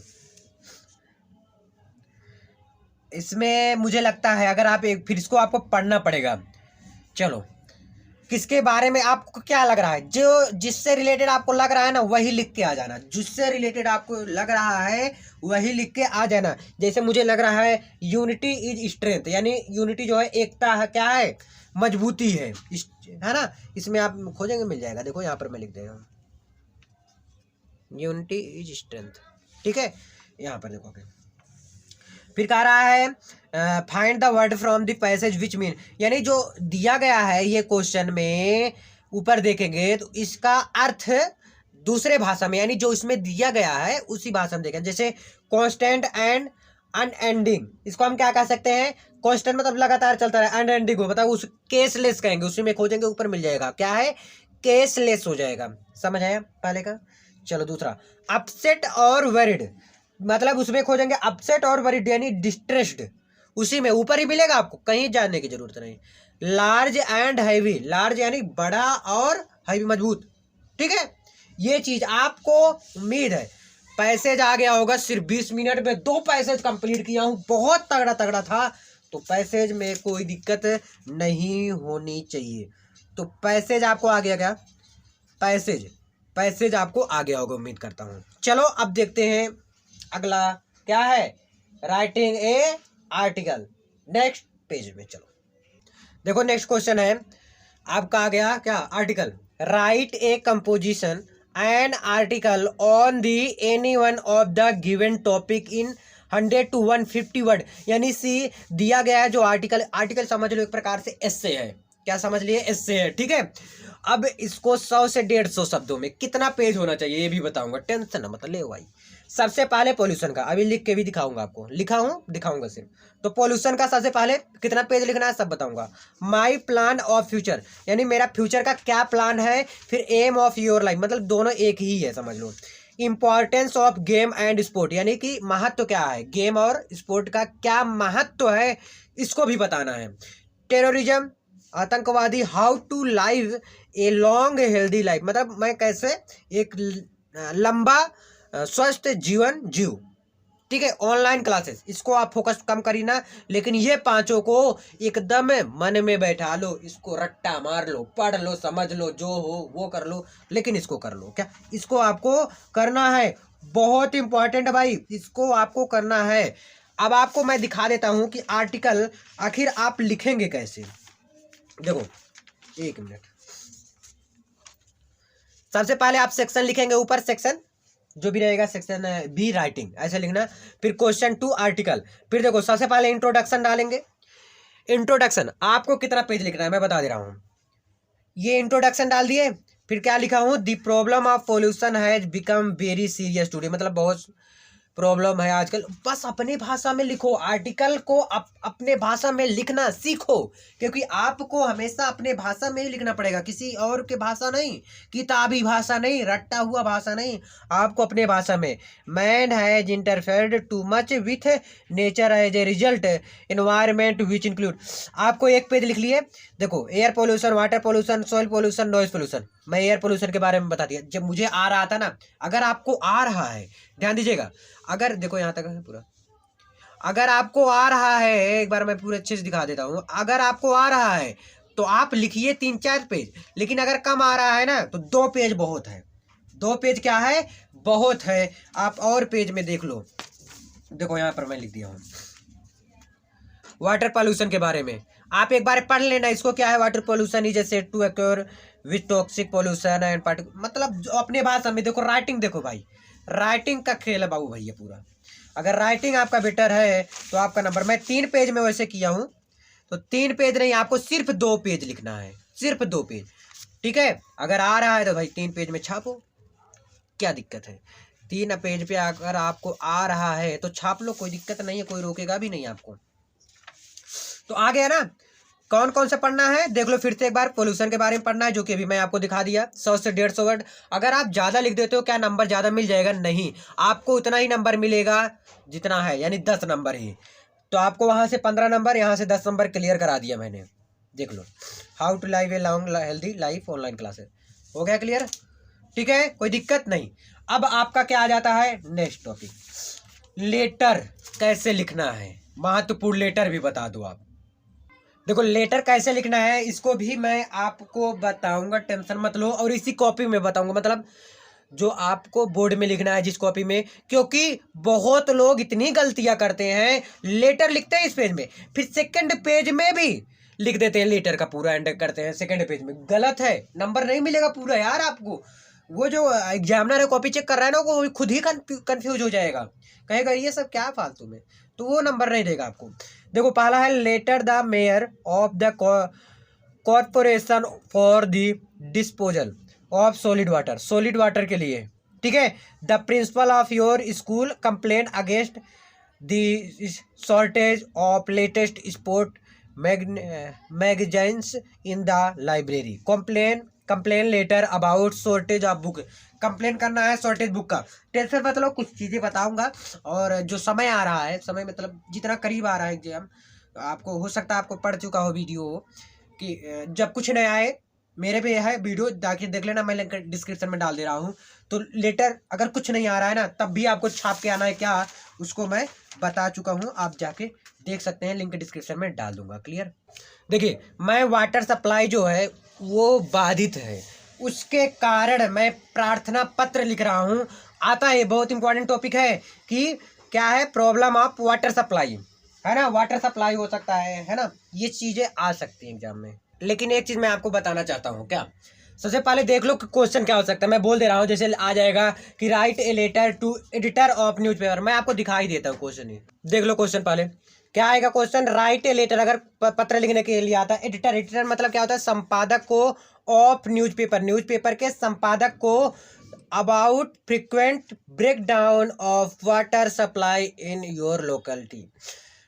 Speaker 1: इसमें मुझे लगता है अगर आप एक, फिर इसको आपको पढ़ना पड़ेगा। चलो किसके बारे में आपको क्या लग रहा है, जो जिससे रिलेटेड आपको लग रहा है ना वही लिख के आ जाना, जिससे रिलेटेड आपको लग रहा है वही लिख के आ जाना। जैसे मुझे लग रहा है यूनिटी इज स्ट्रेंथ, यानी यूनिटी जो है एकता है, क्या है, मजबूती है ना, इसमें आप खोजेंगे मिल जाएगा। देखो यहाँ पर मैं लिख दे रहा हूँ यूनिटी इज स्ट्रेंथ, ठीक है यहाँ पर देखोगे। फिर कह रहा है find the word from the passage which mean, यानी जो दिया गया है ये क्वेश्चन में ऊपर देखेंगे तो इसका अर्थ दूसरे भाषा में, यानी जो इसमें दिया गया है उसी भाषा में देखें। जैसे कांस्टेंट एंड अनएंडिंग, इसको हम क्या कह सकते हैं, कांस्टेंट मतलब लगातार चलता रहे, अनएंडिंग हो बताओ उस केसलेस कहेंगे, उसी में खोजेंगे ऊपर मिल जाएगा, क्या है, केसलेस हो जाएगा। समझ आया पहले का। चलो दूसरा अपसेट और वरिड, मतलब उसमें खोजेंगे अपसेट और वरिड यानी डिस्ट्रेस्ड, उसी में ऊपर ही मिलेगा आपको, कहीं जाने की जरूरत नहीं। लार्ज एंड हैवी, लार्ज यानी बड़ा और हैवी मजबूत, ठीक है ये चीज आपको उम्मीद है। पैसेज आ गया होगा, सिर्फ 20 मिनट में 2 पैसेज कंप्लीट किया हूं, बहुत तगड़ा तगड़ा था, तो पैसेज में कोई दिक्कत नहीं होनी चाहिए। तो पैसेज आपको आ गया क्या, पैसेज पैसेज आपको आ गया होगा उम्मीद करता हूँ। चलो अब देखते हैं अगला क्या है, writing a article. Next page में चलो, देखो नेक्स्ट क्वेश्चन है आपका आ गया क्या, article. Right A composition an article on the any one of the given topic in 100 to 150 word. यानी सी दिया गया है जो आर्टिकल, आर्टिकल समझ लो एक प्रकार से एस्से है, क्या समझ लिए, एस्से है, ठीक है। अब इसको 100 से 150 शब्दों में कितना पेज होना चाहिए ये भी बताऊंगा, टेंशन ना मतलब ले भाई। सबसे पहले पोल्यूशन का, अभी लिख के भी दिखाऊंगा आपको, लिखा हूँ दिखाऊंगा सिर्फ। तो पोल्यूशन का सबसे पहले कितना पेज लिखना है सब बताऊंगा। माई प्लान ऑफ फ्यूचर, यानी मेरा फ्यूचर का क्या प्लान है। फिर एम ऑफ योर लाइफ, मतलब दोनों एक ही है समझ लो। Importance of game and sport, यानी कि महत्व क्या है, गेम और स्पोर्ट का क्या महत्व है इसको भी बताना है। टेररिज्म, आतंकवादी, how to live a long healthy life, मतलब मैं कैसे एक लंबा स्वस्थ जीवन जीव, ठीक है। ऑनलाइन क्लासेस, इसको आप फोकस कम करी ना, लेकिन ये पांचों को एकदम मन में बैठा लो, इसको रट्टा मार लो, पढ़ लो, समझ लो, जो हो वो कर लो, लेकिन इसको कर लो। क्या इसको आपको करना है, बहुत इंपॉर्टेंट है भाई, इसको आपको करना है। अब आपको मैं दिखा देता हूं कि आर्टिकल आखिर आप लिखेंगे कैसे। देखो एक मिनट, सबसे पहले आप सेक्शन लिखेंगे, ऊपर सेक्शन जो भी रहेगा सेक्शन बी राइटिंग ऐसे लिखना। फिर क्वेश्चन 2 आर्टिकल। फिर देखो सबसे पहले इंट्रोडक्शन डालेंगे। इंट्रोडक्शन आपको कितना पेज लिखना है मैं बता दे रहा हूँ। ये इंट्रोडक्शन डाल दिए, फिर क्या लिखा हूँ, the problem of pollution has become very serious today, मतलब बहुत प्रॉब्लम है आजकल। बस अपनी भाषा में लिखो, आर्टिकल को अपने भाषा में लिखना सीखो, क्योंकि आपको हमेशा अपने भाषा में ही लिखना पड़ेगा, किसी और के भाषा नहीं, किताबी भाषा नहीं, रट्टा हुआ भाषा नहीं, आपको अपने भाषा में। Man has interfered too much with nature as a result environment which include. आपको एक पेज लिख लिए। देखो air pollution, water pollution, soil pollution, noise pollution. मैं एयर पोल्यूशन के बारे में बता दिया, जब मुझे आ रहा था ना, अगर आपको आ रहा है ध्यान दीजिएगा, अगर देखो यहाँ तक है पूरा, अगर आपको आ रहा है, एक बार मैं पूरे अच्छे से दिखा देता हूँ, अगर आपको आ रहा है तो आप लिखिए 3-4 पेज, लेकिन अगर कम आ रहा है ना तो 2 पेज बहुत है। 2 पेज क्या है, बहुत है। आप और पेज में देख लो, देखो यहाँ पर मैं लिख दिया हूँ वाटर पॉल्यूशन के बारे में, आप एक बार पढ़ लेना इसको, क्या है water pollution is said to occur with toxic pollution and particle, मतलब अपने भाषा में। देखो राइटिंग, देखो भाई राइटिंग का खेल है बाबू भैया पूरा। अगर राइटिंग आपका बेटर है तो आपका नंबर, मैं 3 पेज में वैसे किया हूँ, तो 3 पेज नहीं, आपको सिर्फ 2 पेज लिखना है, सिर्फ 2 पेज, ठीक है। अगर आ रहा है तो भाई 3 पेज में छापो, क्या दिक्कत है। 3 पेज पे अगर आपको आ रहा है तो छाप लो, कोई दिक्कत नहीं है, कोई रोकेगा भी नहीं आपको। तो आ गया ना, कौन कौन सा पढ़ना है देख लो फिर से एक बार। पोल्यूशन के बारे में पढ़ना है, जो कि अभी मैं आपको दिखा दिया, 100 से 150 वर्ड। अगर आप ज़्यादा लिख देते हो क्या नंबर ज़्यादा मिल जाएगा, नहीं, आपको उतना ही नंबर मिलेगा जितना है, यानी 10 नंबर ही। तो आपको वहाँ से 15 नंबर, यहाँ से 10 नंबर क्लियर करा दिया मैंने, देख लो। How to live a long healthy life online classes, हो गया क्लियर, ठीक है, कोई दिक्कत नहीं। अब आपका क्या आ जाता है, नेक्स्ट टॉपिक, लेटर कैसे लिखना है, महत्वपूर्ण लेटर भी बता दो आप। देखो लेटर कैसे लिखना है इसको भी मैं आपको बताऊंगा, टेंशन मत लो, और इसी कॉपी में बताऊंगा, मतलब जो आपको बोर्ड में लिखना है जिस कॉपी में, क्योंकि बहुत लोग इतनी गलतियां करते हैं, लेटर लिखते हैं इस पेज में, फिर सेकंड पेज में भी लिख देते हैं लेटर का पूरा एंड करते हैं सेकंड पेज में, गलत है, नंबर नहीं मिलेगा पूरा यार आपको। वो जो एग्जामिनर है कॉपी चेक कर रहा है ना, वो खुद ही कंफ्यूज हो जाएगा, कहेगा ये सब क्या फालतू में, तो वो नंबर नहीं देगा आपको। देखो पहला है letter the mayor of the corporation for the disposal of solid water, solid water के लिए, ठीक है। The principal of your school complain against the shortage of latest sport magazines in the library, complain letter about shortage of book, complain करना है shortage book का। Tension मतलब कुछ चीज़ें बताऊंगा, और जो समय आ रहा है, समय मतलब जितना करीब आ रहा है एग्जाम, आपको हो सकता है आपको पढ़ चुका हो वीडियो कि जब कुछ नया आए मेरे पे है वीडियो, जाके देख लेना, मैं लिंक डिस्क्रिप्शन में डाल दे रहा हूँ। तो लेटर अगर कुछ नहीं आ रहा है ना, तब भी आपको छाप के आना है क्या, उसको मैं बता चुका हूँ, आप जाके देख सकते हैं, लिंक डिस्क्रिप्शन में डाल दूंगा, क्लियर। देखिए मैं वाटर सप्लाई जो है वो बाधित है, उसके कारण मैं प्रार्थना पत्र लिख रहा हूँ। आता है, बहुत इंपॉर्टेंट टॉपिक है कि क्या है, प्रॉब्लम ऑफ वाटर सप्लाई, है ना, वाटर सप्लाई हो सकता है ना, ये चीज़ें आ सकती हैं एग्जाम में। लेकिन एक चीज़ मैं आपको बताना चाहता हूँ, क्या सबसे पहले देख लो कि क्वेश्चन क्या हो सकता है। मैं बोल दे रहा हूँ, जैसे आ जाएगा कि write a letter to editor of newspaper. मैं आपको दिखाई देता हूँ क्वेश्चन, ही देख लो क्वेश्चन पहले क्या आएगा। क्वेश्चन राइट ए लेटर, अगर पत्र लिखने के लिए आता है एडिटर, एडिटर मतलब क्या होता है, संपादक को, ऑफ न्यूज़पेपर, न्यूज़पेपर के संपादक को, about frequent break down of water supply in your locality,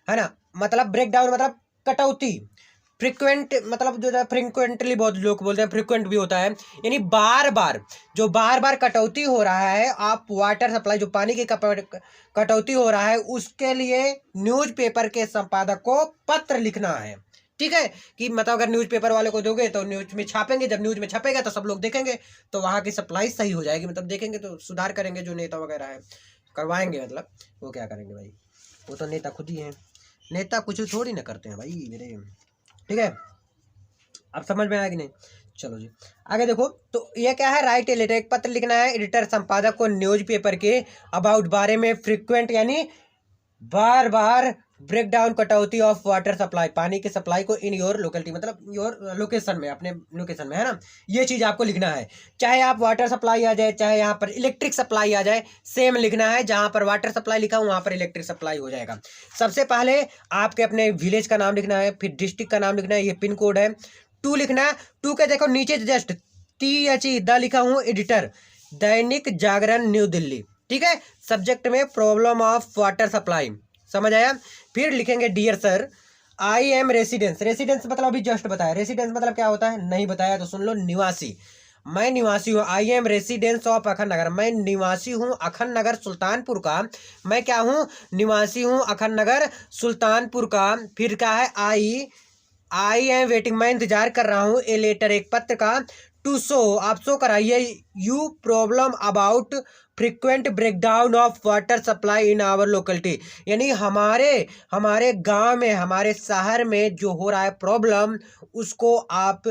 Speaker 1: है ना, मतलब ब्रेक डाउन मतलब कटौती, फ्रिक्वेंट मतलब जो फ्रिक्वेंटली बहुत लोग बोलते हैं, फ्रिक्वेंट भी होता है, यानी बार बार, जो बार बार कटौती हो रहा है, आप वाटर सप्लाई, जो पानी की कटौती हो रहा है, उसके लिए न्यूज़पेपर के संपादक को पत्र लिखना है। ठीक है, कि मतलब अगर न्यूज़पेपर वाले को दोगे तो न्यूज़ में छापेंगे, जब न्यूज़ में छपेगा तो सब लोग देखेंगे, तो वहाँ की सप्लाई सही हो जाएगी, मतलब देखेंगे तो सुधार करेंगे, जो नेता वगैरह है करवाएंगे, मतलब वो क्या करेंगे भाई, वो तो नेता खुद ही हैं, नेता कुछ थोड़ी ना करते हैं भाई मेरे। ठीक है, अब समझ में आया कि नहीं। चलो जी आगे देखो, तो ये क्या है, राइट ए लेटर, एक पत्र लिखना है एडिटर संपादक को न्यूज़पेपर के अबाउट, बारे में, फ्रिक्वेंट यानी बार बार, ब्रेक डाउन कटौती ऑफ वाटर सप्लाई, पानी की सप्लाई को, इन योर लोकेलिटी मतलब योर लोकेशन में, अपने लोकेशन में, है ना, ये चीज़ आपको लिखना है। चाहे आप वाटर सप्लाई आ जाए, चाहे यहाँ पर इलेक्ट्रिक सप्लाई आ जाए, सेम लिखना है, जहाँ पर वाटर सप्लाई लिखा हो वहाँ पर इलेक्ट्रिक सप्लाई हो जाएगा। सबसे पहले आपके अपने विलेज का नाम लिखना है, फिर डिस्ट्रिक्ट का नाम लिखना है, ये पिन कोड है, टू लिखना है, टू के देखो नीचे जस्ट THE द लिखा हूँ, एडिटर, दैनिक जागरण न्यू दिल्ली। ठीक है, सब्जेक्ट में प्रॉब्लम ऑफ वाटर सप्लाई, समझ आया। फिर लिखेंगे dear sir, I am residence, residence मतलब अभी जस्ट बताया, रेसिडेंस मतलब क्या होता है, नहीं बताया तो सुन लो, निवासी, मैं निवासी हूँ, आई एम रेसिडेंस ऑफ अखन नगर, मैं निवासी हूँ अखन नगर सुल्तानपुर का, मैं क्या हूँ, निवासी हूँ अखन नगर सुल्तानपुर का। फिर क्या है, आई एम वेटिंग, मैं इंतजार कर रहा हूँ, ए लेटर, एक पत्र का, टू शो, आप शो कराइए, you problem about frequent breakdown of water supply in our locality, यानी हमारे हमारे गांव में, हमारे शहर में जो हो रहा है प्रॉब्लम, उसको आप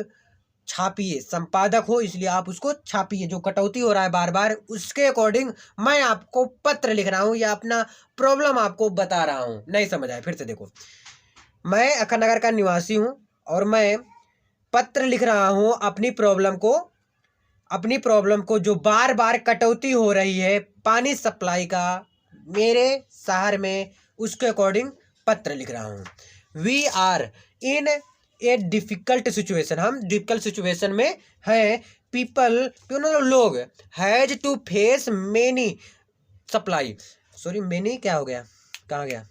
Speaker 1: छापिए, संपादक हो इसलिए आप उसको छापिए, जो कटौती हो रहा है बार बार, उसके अकॉर्डिंग मैं आपको पत्र लिख रहा हूँ या अपना प्रॉब्लम आपको बता रहा हूँ। नहीं समझ आया, फिर से देखो, मैं अखन नगर का निवासी हूँ और मैं पत्र लिख रहा हूँ अपनी प्रॉब्लम को जो बार बार कटौती हो रही है पानी सप्लाई का मेरे शहर में, उसके अकॉर्डिंग पत्र लिख रहा हूँ। We are in a difficult situation, हम डिफ़िकल्ट सिचुएशन में हैं, पीपल लोग, has to face many supply, sorry many क्या हो गया, कहाँ गया,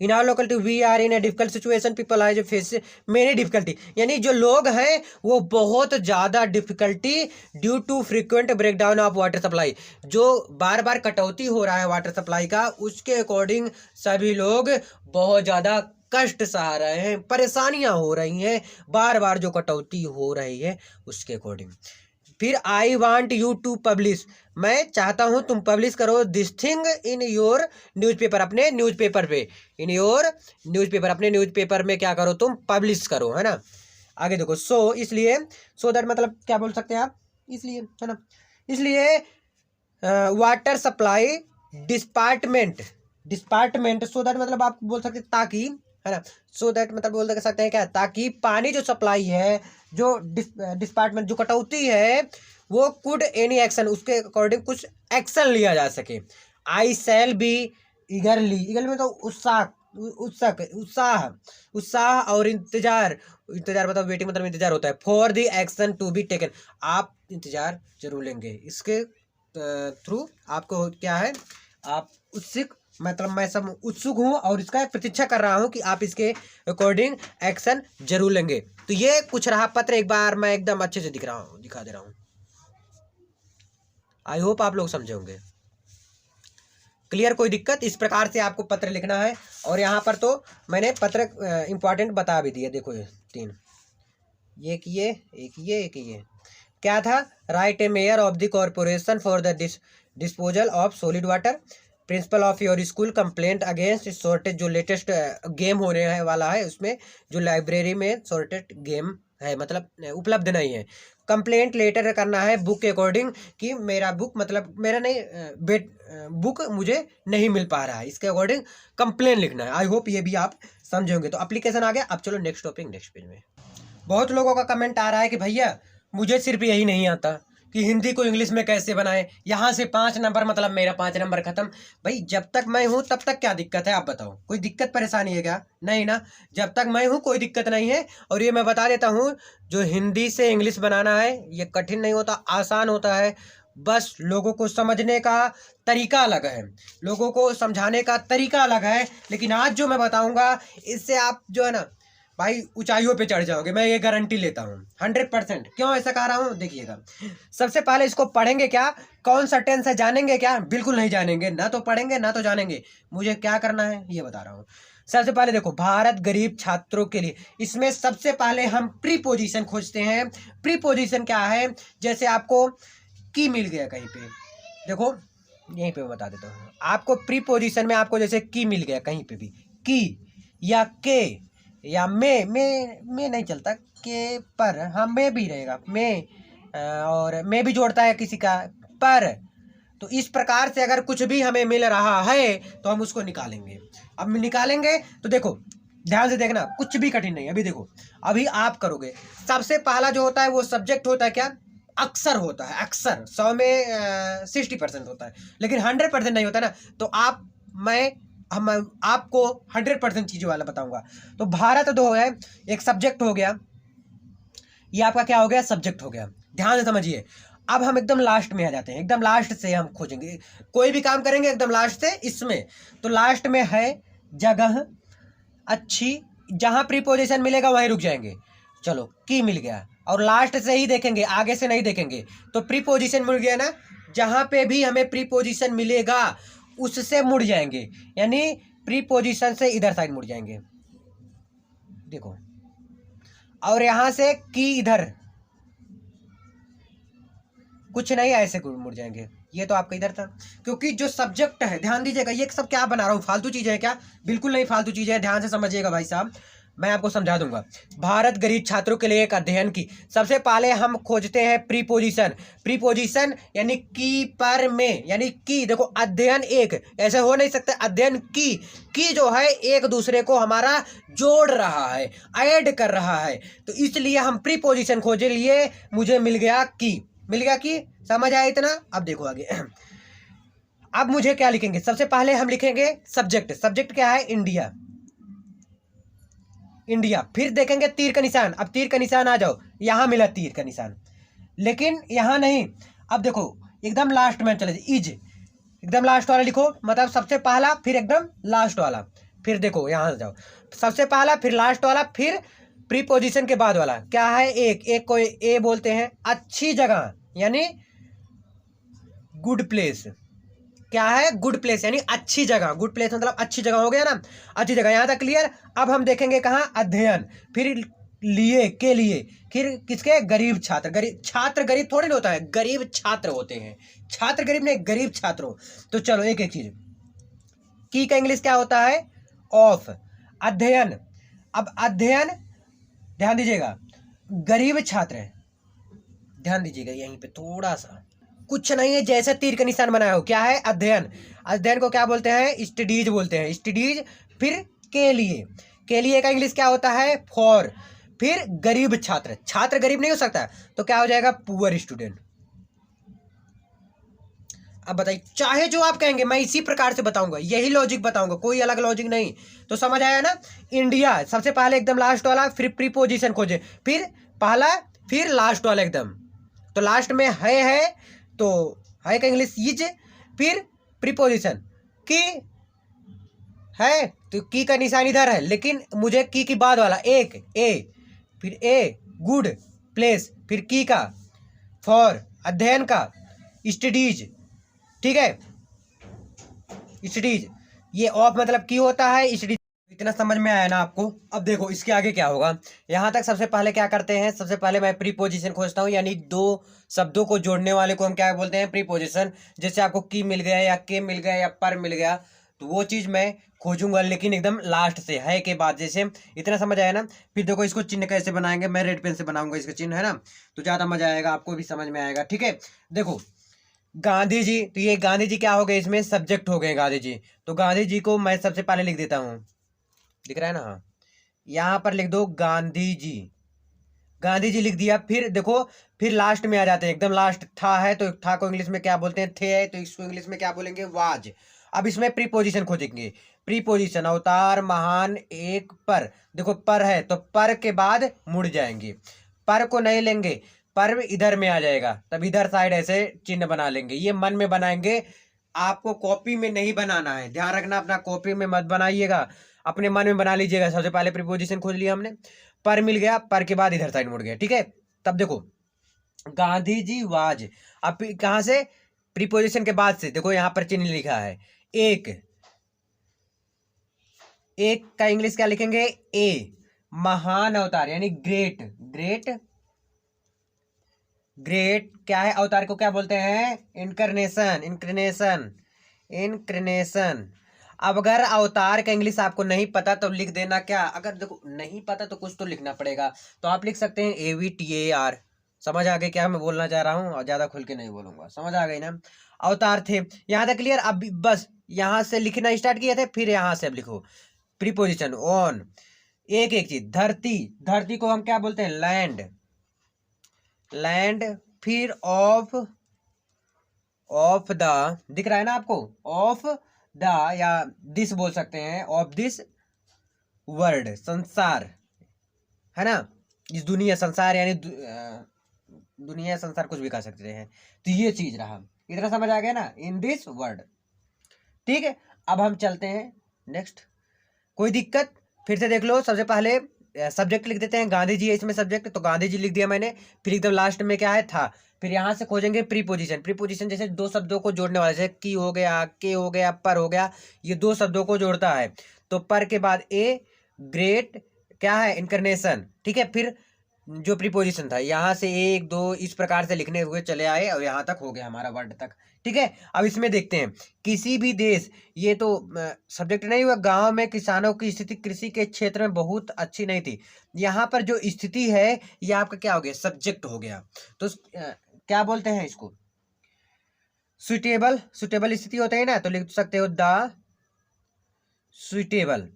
Speaker 1: in our locality we are in a difficult situation, people are face many difficulty, यानी जो लोग हैं वो बहुत ज़्यादा difficulty due to frequent breakdown of water supply, जो बार बार कटौती हो रहा है वाटर सप्लाई का, उसके अकॉर्डिंग सभी लोग बहुत ज़्यादा कष्ट सहा रहे हैं, परेशानियां हो रही हैं, बार बार जो कटौती हो रही है उसके अकॉर्डिंग। फिर I want you to publish, मैं चाहता हूं तुम पब्लिश करो this thing in your newspaper, अपने न्यूज़पेपर पे, इन योर न्यूज़पेपर, अपने न्यूज़पेपर में क्या करो तुम, पब्लिश करो, है ना। आगे देखो, सो इसलिए, सो दैट मतलब क्या बोल सकते हैं आप, इसलिए, है ना, इसलिए water supply department, so that मतलब आप बोल सकते हैं ताकि, है ना, सो दैट मतलब बोल सकते हैं क्या, ताकि पानी जो सप्लाई है, जो डिपार्टमेंट जो कटौती है, वो कुड एनी एक्शन, उसके अकॉर्डिंग कुछ एक्शन लिया जा सके। आई शैल बी ईगरली, ईगरली में तो उत्साह और इंतजार, मतलब वेटिंग मतलब इंतजार होता है, for the action to be taken, आप इंतजार जरूर लेंगे, इसके थ्रू आपको क्या है, आप उत्सुक, मतलब मैं सब उत्सुक हूँ और इसका प्रतीक्षा कर रहा हूँ कि आप इसके अकॉर्डिंग एक्शन जरूर लेंगे। तो ये कुछ रहा पत्र, एक बार मैं एकदम अच्छे से दिखा दे रहा हूँ, आई होप आप लोग समझे होंगे। क्लियर, कोई दिक्कत, इस प्रकार से आपको पत्र लिखना है। और यहाँ पर तो मैंने पत्र इंपॉर्टेंट बता भी दिया, देखो ये 3, एक ये क्या था, right A mayor of the corporation for the disposal of solid water, principal of your school complaint against shortage, जो लेटेस्ट गेम होने वाला है उसमें, जो लाइब्रेरी में शॉर्टेज गेम है, मतलब उपलब्ध नहीं है। कंप्लेंट लेटर करना है बुक के अकॉर्डिंग कि मेरा बुक मतलब मेरा नहीं बुक मुझे नहीं मिल पा रहा है, इसके अकॉर्डिंग कंप्लेन लिखना है। आई होप ये भी आप समझोगे। तो एप्लीकेशन आ गया। अब चलो नेक्स्ट टॉपिक, नेक्स्ट पेज में। बहुत लोगों का कमेंट आ रहा है कि भैया मुझे सिर्फ यही नहीं आता कि हिंदी को इंग्लिश में कैसे बनाए, यहाँ से 5 नंबर मतलब मेरा 5 नंबर खत्म। भाई जब तक मैं हूँ तब तक क्या दिक्कत है, आप बताओ, कोई दिक्कत परेशानी है क्या? नहीं ना, जब तक मैं हूँ कोई दिक्कत नहीं है। और ये मैं बता देता हूँ, जो हिंदी से इंग्लिश बनाना है ये कठिन नहीं होता, आसान होता है। बस लोगों को समझने का तरीका अलग है, लोगों को समझाने का तरीका अलग है। लेकिन आज जो मैं बताऊंगा इससे आप जो है ना भाई ऊंचाइयों पे चढ़ जाओगे, मैं ये गारंटी लेता हूँ 100%। क्यों ऐसा कह रहा हूँ देखिएगा। सबसे पहले इसको पढ़ेंगे क्या, कौन सा टेंस है जानेंगे क्या? बिल्कुल नहीं जानेंगे, ना तो पढ़ेंगे ना तो जानेंगे। मुझे क्या करना है ये बता रहा हूँ। सबसे पहले देखो, भारत गरीब छात्रों के लिए, इसमें सबसे पहले हम प्रीपोजिशन खोजते हैं। प्रीपोजिशन क्या है? जैसे आपको की मिल गया कहीं पे, देखो यहीं पे मैं बता देता हूँ आपको। प्रीपोजिशन में आपको जैसे की मिल गया कहीं पे भी, की या के या में नहीं चलता, के पर, हाँ में भी रहेगा, में और में भी जोड़ता है किसी का पर। तो इस प्रकार से अगर कुछ भी हमें मिल रहा है तो हम उसको निकालेंगे। अब निकालेंगे तो देखो ध्यान से देखना, कुछ भी कठिन नहीं। अभी देखो, अभी आप करोगे, सबसे पहला जो होता है वो सब्जेक्ट होता है क्या? अक्सर होता है। अक्सर 100 में 60% होता है, लेकिन 100% नहीं होता ना। तो हम आपको 100% चीज़ों वाला बताऊंगा। तो भारत दो है, एक सब्जेक्ट हो गया, ये आपका क्या हो गया? सब्जेक्ट हो गया। ध्यान से समझिए। अब हम एकदम लास्ट में आ जाते हैं, एकदम लास्ट से हम खोजेंगे, कोई भी काम करेंगे एकदम लास्ट से। इसमें तो लास्ट में है जगह अच्छी, जहां प्रीपोजिशन मिलेगा वहीं रुक जाएंगे। चलो की मिल गया, और लास्ट से ही देखेंगे, आगे से नहीं देखेंगे। तो प्रीपोजिशन मिल गया ना, जहां पे भी हमें प्रीपोजिशन मिलेगा उससे मुड़ जाएंगे, यानी प्रीपोजिशन से इधर साइड मुड़ जाएंगे। देखो, और यहां से की इधर, कुछ नहीं ऐसे मुड़ जाएंगे। ये तो आपका इधर था, क्योंकि जो सब्जेक्ट है, ध्यान दीजिएगा, ये सब क्या बना रहा हूँ, फालतू चीजें है क्या? बिल्कुल नहीं फालतू चीजें है, ध्यान से समझिएगा भाई साहब, मैं आपको समझा दूंगा। भारत गरीब छात्रों के लिए एक अध्ययन की, सबसे पहले हम खोजते हैं प्रीपोजिशन। प्रीपोजिशन यानी की पर में, यानी की, देखो अध्ययन एक ऐसे हो नहीं सकता, अध्ययन की जो है एक दूसरे को हमारा जोड़ रहा है, ऐड कर रहा है। तो इसलिए हम प्रीपोजिशन खोजे लिए, मुझे मिल गया की, मिल गया की। समझ आया इतना? अब देखो आगे। अब मुझे क्या लिखेंगे? सबसे पहले हम लिखेंगे सब्जेक्ट। सब्जेक्ट क्या है? India, India. फिर देखेंगे तीर का निशान। अब तीर का निशान आ जाओ, यहां मिला तीर का निशान, लेकिन यहां नहीं। अब देखो एकदम लास्ट में चले, इज, एकदम लास्ट वाला लिखो, मतलब सबसे पहला फिर एकदम लास्ट वाला। फिर देखो यहां जाओ, सबसे पहला फिर लास्ट वाला फिर प्रीपोजिशन के बाद वाला क्या है? एक को ए बोलते हैं। अच्छी जगह यानी गुड प्लेस, क्या है? गुड प्लेस यानी अच्छी जगह। गुड प्लेस मतलब अच्छी जगह हो गया ना, अच्छी जगह। यहां तक क्लियर? अब हम देखेंगे कहाँ? अध्ययन, फिर लिए के लिए, फिर किसके? गरीब छात्र। गरीब छात्र गरीब थोड़ी ना होता है, गरीब छात्र होते हैं, छात्र गरीब नहीं, गरीब छात्रों। तो चलो एक एक चीज, की का इंग्लिश क्या होता है? ऑफ। अध्ययन, अब अध्ययन ध्यान दीजिएगा, गरीब छात्र है, ध्यान दीजिएगा यहीं पे थोड़ा सा, कुछ नहीं है, जैसे तीर का निशान बनाया हो, क्या है? अध्ययन। अध्ययन को क्या बोलते हैं? स्टडीज बोलते हैं, स्टडीज। फिर के लिए, के लिए का इंग्लिश क्या होता है? फॉर। फिर गरीब छात्र, छात्र गरीब नहीं हो सकता, तो क्या हो जाएगा? Poor student. अब बताइए, चाहे जो आप कहेंगे मैं इसी प्रकार से बताऊंगा, यही लॉजिक बताऊंगा, कोई अलग लॉजिक नहीं। तो समझ आया ना? इंडिया सबसे पहले एकदम लास्ट वाला, फिर प्रीपोजिशन खोजे, फिर पहला फिर लास्ट वाला एकदम। तो लास्ट में है तो है का इंग्लिश इज, फिर प्रीपोजिशन की है, तो की का निशान इधर है, लेकिन मुझे की बाद वाला एक ए, फिर ए गुड प्लेस, फिर की का फॉर, अध्ययन का स्टडीज, ठीक है, स्टडीज। ये ऑफ मतलब की होता है, स्टडीज। इतना समझ में आया ना आपको? अब देखो इसके आगे क्या होगा। यहां तक सबसे पहले क्या करते हैं? सबसे पहले मैं प्रीपोजिशन खोजता हूं, यानी दो शब्दों को जोड़ने वाले को हम क्या बोलते हैं? प्रीपोजिशन। जैसे आपको की मिल गया या के मिल गया या पर मिल गया, तो वो चीज़ मैं खोजूंगा, लेकिन एकदम लास्ट से है के बाद। जैसे इतना समझ आया ना। फिर देखो इसको चिन्ह कैसे बनाएंगे, मैं रेड पेन से बनाऊंगा इसका चिन्ह, है ना, तो ज़्यादा मजा आएगा, आपको भी समझ में आएगा। ठीक है, देखो गांधी जी, तो ये गांधी जी क्या हो गए, इसमें सब्जेक्ट हो गए गांधी जी। तो गांधी जी को मैं सबसे पहले लिख देता हूँ, दिख रहा है ना, हाँ, यहाँ पर लिख दो गांधी जी। गांधी जी लिख दिया। फिर देखो, फिर लास्ट में आ जाते हैं, एकदम लास्ट था है, तो था को इंग्लिश में क्या बोलते हैं, थे है, तो इसको इंग्लिश में क्या बोलेंगे, वाज। अब इसमें प्रीपोजिशन खोजेंगे। प्रीपोजिशन, अवतार महान एक पर, देखो पर है तो पर के बाद मुड़ जाएंगे, पर को नहीं लेंगे, पर इधर में आ जाएगा, तब इधर साइड ऐसे चिन्ह बना लेंगे। ये मन में बनाएंगे, आपको कॉपी में नहीं बनाना है, ध्यान रखना, अपना कॉपी में मत बनाइएगा, अपने मन में बना लीजिएगा। सबसे पहले प्रीपोजिशन खोज लिया हमने, पर मिल गया, पर के बाद इधर साइड मुड़ गया। ठीक है, तब देखो गांधी जी वाज। अब कहां से, प्रीपोजिशन के बाद से, देखो यहां पर चिन्ह लिखा है एक, एक का इंग्लिश क्या लिखेंगे, ए। महान अवतार यानी ग्रेट, ग्रेट, ग्रेट क्या है, अवतार को क्या बोलते हैं, इनकारनेशन, इनकारनेशन, इनकारनेशन। अब अगर अवतार का इंग्लिश आपको नहीं पता तो लिख देना क्या, अगर देखो नहीं पता तो कुछ तो लिखना पड़ेगा, तो आप लिख सकते हैं AVTAR। समझ आ गई क्या मैं बोलना चाह रहा हूँ, और ज्यादा खुल के नहीं बोलूंगा, समझ आ गई ना। अवतार थे, यहाँ तक क्लियर। अब बस यहाँ से लिखना स्टार्ट किए थे, फिर यहाँ से अब लिखो प्रीपोजिशन ऑन। एक एक चीज, धरती, धरती को हम क्या बोलते हैं, लैंड, लैंड। फिर ऑफ द, दिख रहा है ना आपको, ऑफ द, या दिस बोल सकते हैं, ऑफ दिस वर्ल्ड, संसार, है ना, इस दुनिया, संसार यानी दुनिया संसार कुछ भी कह सकते हैं। तो ये चीज रहा, इतना समझ आ गया ना, इन दिस वर्ल्ड। ठीक है, अब हम चलते हैं नेक्स्ट। कोई दिक्कत, फिर से देख लो। सबसे पहले सब्जेक्ट लिख देते हैं, गांधी जी है इसमें सब्जेक्ट, तो गांधी जी लिख दिया मैंने। फिर एकदम लास्ट में क्या है, था। फिर यहाँ से खोजेंगे प्रीपोजिशन। प्रीपोजिशन जैसे दो शब्दों को जोड़ने वाले, जैसे की हो गया, के हो गया, पर हो गया, ये दो शब्दों को जोड़ता है। तो पर के बाद ए, ग्रेट क्या है, इनकारनेशन। ठीक है, फिर जो प्रीपोजिशन था यहाँ से एक दो इस प्रकार से लिखने हुए चले आए, और यहाँ तक हो गया हमारा वर्ड तक। ठीक है, अब इसमें देखते हैं, किसी भी देश, ये तो सब्जेक्ट नहीं हुआ, गांव में किसानों की स्थिति कृषि के क्षेत्र में बहुत अच्छी नहीं थी। यहाँ पर जो स्थिति है ये आपका क्या हो गया, सब्जेक्ट हो गया। तो क्या बोलते हैं इसको, सुटेबल, सुटेबल स्थिति होते हैं ना, तो लिख सकते हो द सुटेबल।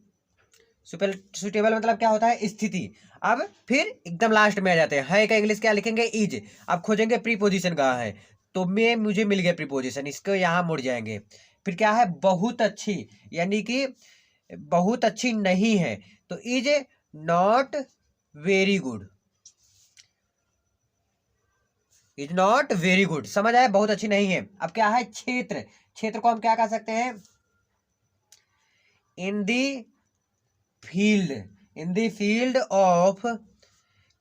Speaker 1: सुटेबल मतलब क्या होता है, स्थिति। अब फिर एकदम लास्ट में आ जाते हैं, है का इंग्लिश क्या लिखेंगे, इज। अब खोजेंगे प्रीपोजिशन कहाँ है, तो मैं मुझे मिल गया प्रीपोजिशन, इसको यहाँ मुड़ जाएंगे। फिर क्या है, बहुत अच्छी, यानी कि बहुत अच्छी नहीं है, तो is not very good, is not very good, समझ आया, बहुत अच्छी नहीं है। अब क्या है, क्षेत्र, क्षेत्र को हम क्या कह सकते हैं, in the field, in the field of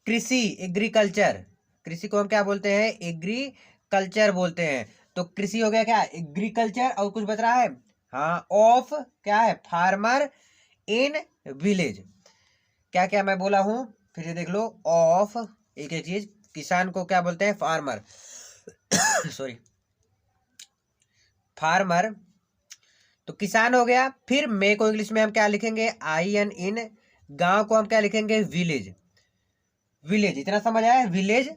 Speaker 1: कृषि, एग्रीकल्चर। कृषि को हम क्या बोलते हैं, एग्रीकल्चर बोलते हैं। तो कृषि हो गया क्या, एग्रीकल्चर, और कुछ बच रहा है, हाँ, ऑफ क्या है, फार्मर इन विलेज। क्या क्या मैं बोला हूं, फिर से देख लो, ऑफ, एक एक चीज, किसान को क्या बोलते हैं, फार्मर सॉरी, फार्मर, तो किसान हो गया। फिर मे को इंग्लिश में हम क्या लिखेंगे, IN इन। गांव को हम क्या लिखेंगे, विलेज, विलेज, इतना समझ आया, विलेज।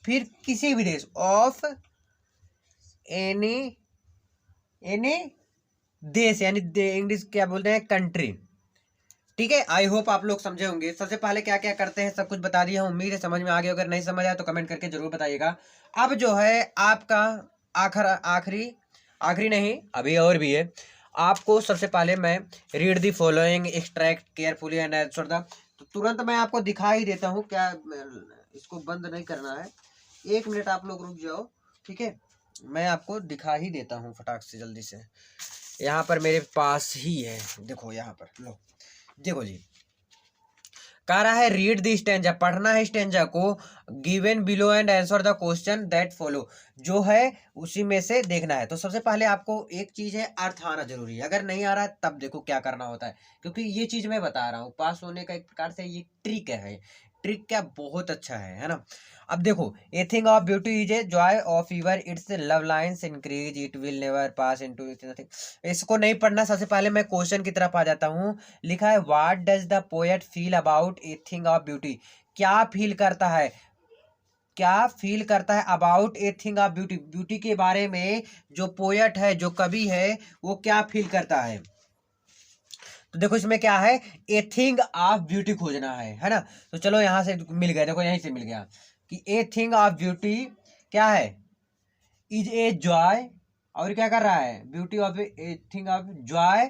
Speaker 1: फिर किसी भी देश, ऑफ एनी, एनी देश, यानी इंग्लिश क्या बोलते हैं, कंट्री। ठीक है, आई होप आप लोग समझे होंगे। सबसे पहले क्या क्या करते हैं सब कुछ बता दिया, उम्मीद है समझ में आ गया। अगर नहीं समझ आया तो कमेंट करके जरूर बताइएगा। अब जो है आपका आखिरी, आखिरी नहीं, अभी और भी है। आपको सबसे पहले मैं read the following, extract carefully and answer the, तो तुरंत मैं आपको दिखा ही देता हूँ, क्या इसको बंद नहीं करना है, 1 मिनट आप लोग रुक जाओ। ठीक है, मैं आपको दिखा ही देता हूँ फटाक से, जल्दी से। यहाँ पर मेरे पास ही है, देखो यहाँ पर लो, देखो जी, कह रहा है रीड द स्टेंजा, पढ़ना है स्टेंजा को, given below and answer the question that follow, जो है उसी में से देखना है। तो सबसे पहले आपको एक चीज है, अर्थ आना जरूरी है। अगर नहीं आ रहा है तब देखो क्या करना होता है, क्योंकि ये चीज मैं बता रहा हूँ, पास होने का एक प्रकार से ये ट्रिक है, ट्रिक क्या बहुत अच्छा है ना। अब देखो, a thing of beauty is a joy of your its love lines increase it will never pass into nothing. इसको नहीं पढ़ना, सबसे पहले मैं क्वेश्चन की तरफ आ जाता हूँ। लिखा है what does the poet feel about A thing of beauty. क्या फील करता है, क्या फील करता है about A thing of beauty, beauty के बारे में जो पोएट है, जो कवि है, वो क्या फील करता है। तो देखो इसमें क्या है, ए थिंग ऑफ ब्यूटी खोजना है ना। तो चलो यहाँ से मिल गया, देखो यहीं से मिल गया कि ए थिंग ऑफ ब्यूटी क्या है, इज ए जॉय, और क्या कर रहा है, beauty of A thing of Joy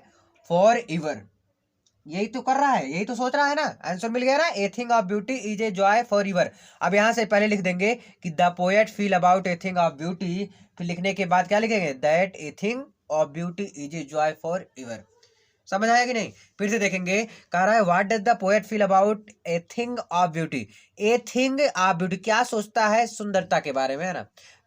Speaker 1: for ever. यही तो कर रहा है, यही तो सोच रहा है ना, आंसर मिल गया ना, ए thing of beauty is a Joy for ever. अब यहाँ से पहले लिख देंगे कि the poet feel about A thing of beauty, फिर लिखने के बाद क्या लिखेंगे, that A thing of beauty is a Joy for ever. समझ आया कि नहीं, फिर से देखेंगे। कह रहा है what does the poet feel about A thing of beauty, A thing of beauty क्या सोचता है सुंदरता के बारे में, है ना।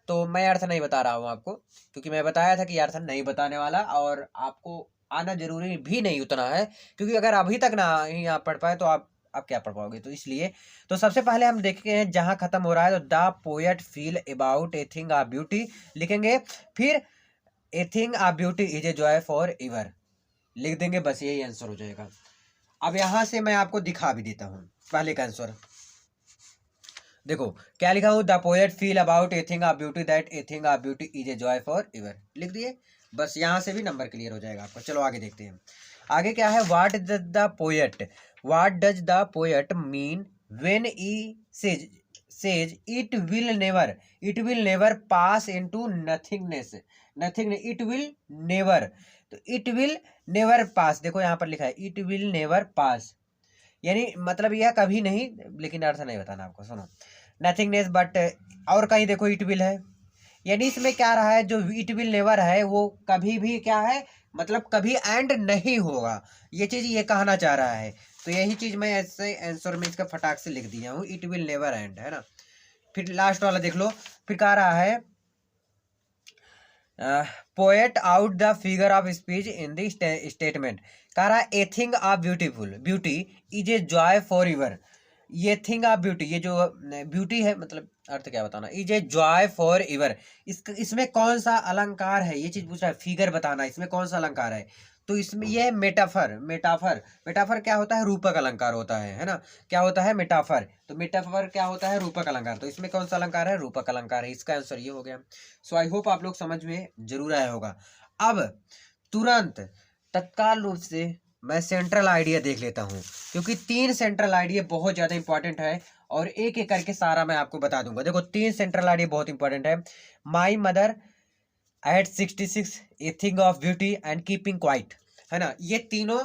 Speaker 1: तो मैं अर्थ नहीं बता रहा हूँ आपको, क्योंकि मैं बताया था कि अर्थ नहीं बताने वाला, और आपको आना जरूरी भी नहीं उतना है, क्योंकि अगर अभी तक ना ही आप पढ़ पाए तो आप क्या पढ़ पाओगे, तो इसलिए। तो सबसे पहले हम देखते हैं जहाँ खत्म हो रहा है, तो the poet feel about A thing of beauty लिखेंगे, फिर ए thing of beauty is a Joy for ever लिख देंगे, बस यही आंसर हो जाएगा। अब यहाँ से मैं आपको दिखा भी देता हूँ पहले का आंसर। देखो क्या लिखा हूँ, the poet feel about A thing of beauty that A thing of beauty is a Joy for ever लिख दिए, बस यहाँ से भी नंबर क्लियर हो जाएगा आपका। चलो आगे देखते हैं, आगे क्या है, what does the poet mean when E says it will never pass into nothingness, it will never, तो इट विल नेवर पास, देखो यहाँ पर लिखा है इट विल नेवर पास, यानी मतलब यह कभी नहीं, लेकिन अर्थ नहीं बताना आपको, सुनो। नथिंगनेस बट, और कहीं देखो इट विल है, यानी इसमें क्या रहा है, जो इट विल नेवर है वो कभी भी क्या है, मतलब कभी एंड नहीं होगा, ये चीज ये कहना चाह रहा है। तो यही चीज मैं ऐसे आंसर में इसका फटाक से लिख दिया हूँ, इट विल नेवर एंड, है ना। फिर लास्ट वाला देख लो, फिर कह रहा है poet out the figure of speech in the statement. कह रहा है ए thing of beauty is a Joy for ever, ये थिंग ऑफ ब्यूटी, ये जो ब्यूटी है, मतलब अर्थ क्या बताना, is a Joy for ever, इसमें कौन सा अलंकार है, ये चीज पूछ रहा है, फिगर बताना इसमें कौन सा अलंकार है। तो इसमें यह मेटाफर क्या होता है, रूपक अलंकार होता है ना। क्या होता है, मेटाफर, तो मेटाफर क्या होता है, रूपक अलंकार, तो इसमें कौन सा अलंकार है, रूपक अलंकार है, इसका आंसर ये हो गया। सो आई होप आप लोग समझ में जरूर आया होगा। अब तुरंत तत्काल रूप से मैं सेंट्रल आइडिया देख लेता हूँ, क्योंकि 3 सेंट्रल आइडिया बहुत ज़्यादा इंपॉर्टेंट है, और एक एक करके सारा मैं आपको बता दूंगा। देखो 3 सेंट्रल आइडिया बहुत इंपॉर्टेंट है, my mother eight 66, A thing of beauty and keeping quiet, है ना। ये तीनों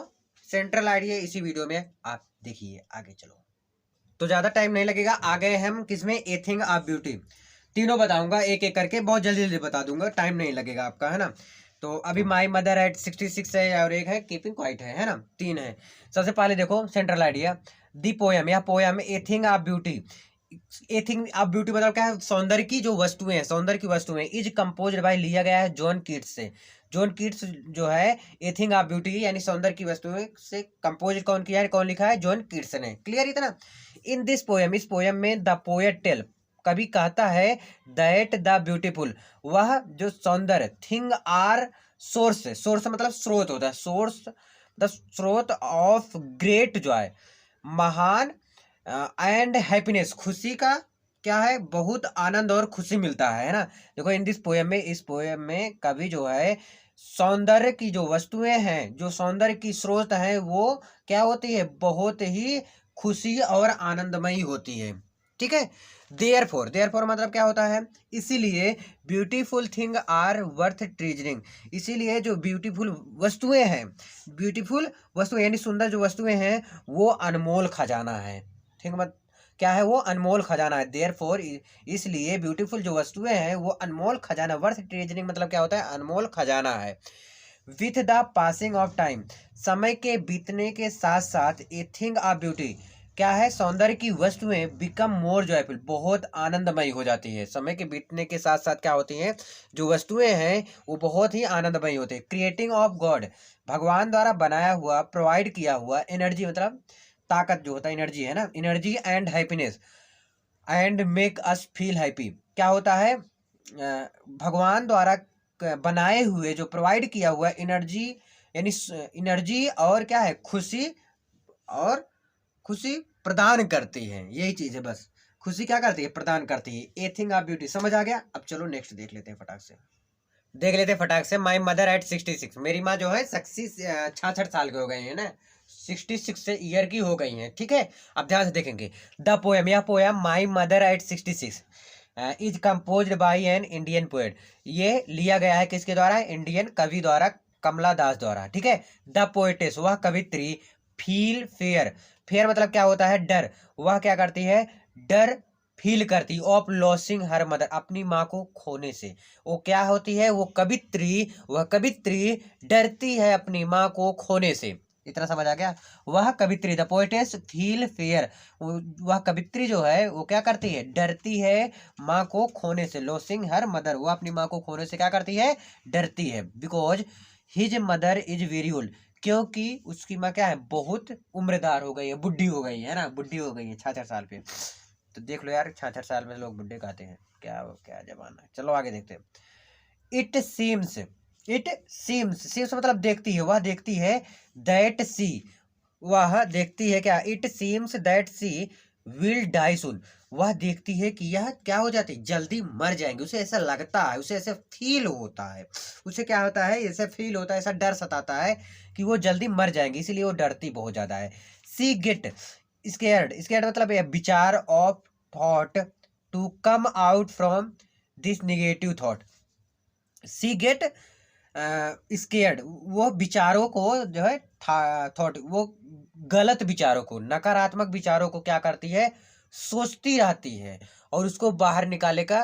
Speaker 1: सेंट्रल आइडिया इसी वीडियो में आप देखिए। आगे चलो, तो ज़्यादा टाइम नहीं लगेगा, आ गए हम किसमें, ए थिंग ऑफ ब्यूटी। तीनों बताऊंगा एक एक करके, बहुत जल्दी जल्दी बता दूंगा, टाइम नहीं लगेगा आपका, है ना। तो अभी माई मदर एट 66 है, और एक है कीपिंग क्वाइट है ना, 3 है। सबसे पहले देखो सेंट्रल आइडिया, दी पोयम, या poem A thing of beauty, A thing of beauty मतलब क्या है, सौंदर्य की जो वस्तुएं हैं, सौंदर्य की वस्तुएं, इज कंपोज बाय, लिया गया है जॉन कीट्स से। जॉन कीट्स जो है ए थिंग ऑफ ब्यूटी यानी सौंदर्य की वस्तुएं से कंपोज कौन किया है, कौन लिखा है, जॉन कीट्स ने। क्लियर इतना। इन दिस पोयम, इस पोयम में द पोएट टेल, कभी कहता है दैट द ब्यूटीफुल, वह जो सौंदर्य, थिंग आर सोर्स मतलब स्रोत होता है, सोर्स द स्रोत ऑफ ग्रेट जॉय, महान, एंड हैप्पीनेस, खुशी का क्या है, बहुत आनंद और खुशी मिलता है ना। देखो इन दिस पोयम में, इस पोयम में कवि जो है सौंदर्य की जो वस्तुएं हैं, जो सौंदर्य की स्रोत हैं, वो क्या होती है, बहुत ही खुशी और आनंदमयी होती है। ठीक है। देयरफॉर मतलब क्या होता है, इसीलिए ब्यूटीफुल थिंग आर वर्थ ट्रेजरिंग, इसीलिए जो ब्यूटीफुल वस्तुएं हैं, ब्यूटीफुल वस्तुएं यानी सुंदर जो वस्तुएं हैं, वो अनमोल खजाना है। ठीक, मत क्या है, वो अनमोल खजाना है। देयरफॉर इसलिए ब्यूटीफुल जो वस्तुएं हैं वो अनमोल खजाना, वर्थ ट्रेजरिंग मतलब क्या होता है, अनमोल खजाना है। With the passing of time, समय के बीतने के साथ साथ ए थिंग ऑफ ब्यूटी क्या है, सौंदर्य की वस्तुएं बिकम मोर जॉयफुल, बहुत आनंदमयी हो जाती है। समय के बीतने के साथ साथ क्या होती हैं, जो वस्तुएं हैं वो बहुत ही आनंदमयी होती है। क्रिएटिंग ऑफ गॉड, भगवान द्वारा बनाया हुआ, प्रोवाइड किया हुआ, एनर्जी मतलब ताकत जो होता है, एनर्जी है ना, energy and happiness and make us feel happy. क्या होता है, भगवान द्वारा बनाए हुए जो प्रोवाइड किया हुआ एनर्जी, यानी एनर्जी और क्या है, खुशी, और खुशी प्रदान करती है, यही चीज है बस। खुशी क्या करती है, प्रदान करती है। ए थिंग ऑफ ब्यूटी, समझ आ गया। अब चलो नेक्स्ट देख लेते हैं फटाक से, देख लेते हैं फटाक से। माई मदर एट 66, मेरी माँ जो है 66 साल के हो गए हैं ना, 66 से ईयर की हो गई हैं, ठीक है। अब ध्यान से देखेंगे। द पोएम, यह poem my mother eight 66 is composed by an Indian poet, ये लिया गया है किसके द्वारा, इंडियन कवि द्वारा, कमला दास द्वारा, ठीक है। द पोएटेस, वह कवित्री, फील फेयर, फेयर मतलब क्या होता है, डर, वह क्या करती है, डर फील करती, ऑफ लॉसिंग हर मदर, अपनी माँ को खोने से। वो क्या होती है, वो कवित्री, वह कवित्री डरती है अपनी माँ को खोने से। इतना समझ आ गया। वह कवित्री, द पोएटेस फील फेयर, वह कवित्री जो है वो क्या करती है, डरती है माँ को खोने से। लॉसिंग हर मदर, वो अपनी माँ को खोने से क्या करती है, डरती है। Because his mother is very old, क्योंकि उसकी माँ क्या है, बहुत उम्रदार हो गई है, बुढ़ी हो गई है ना, बुढ़ी हो गई है 66 साल पे। तो देख लो यार, 66 साल में लोग बुढ़े कहते हैं, क्या क्या जमाना है। चलो आगे देखते हैं। It seems, it seems, seems मतलब देखती है, वह देखती है, दैट सी, वह देखती है क्या, it seems that she will die soon, वह देखती है कि यह क्या हो जाती है, जल्दी मर जाएंगे। उसे ऐसा लगता है, उसे ऐसे फील होता है, उसे क्या होता है, ऐसे फील होता है, ऐसा डर सताता है कि वो जल्दी मर जाएंगे, इसीलिए वो डरती बहुत ज्यादा है। सी गेट स्केयर्ड, स्केयर्ड मतलब विचार of thought to come out from this negative thought. See get scared, वो विचारों को जो है, थॉट, वो गलत विचारों को, नकारात्मक विचारों को क्या करती है, सोचती रहती है और उसको बाहर निकालने का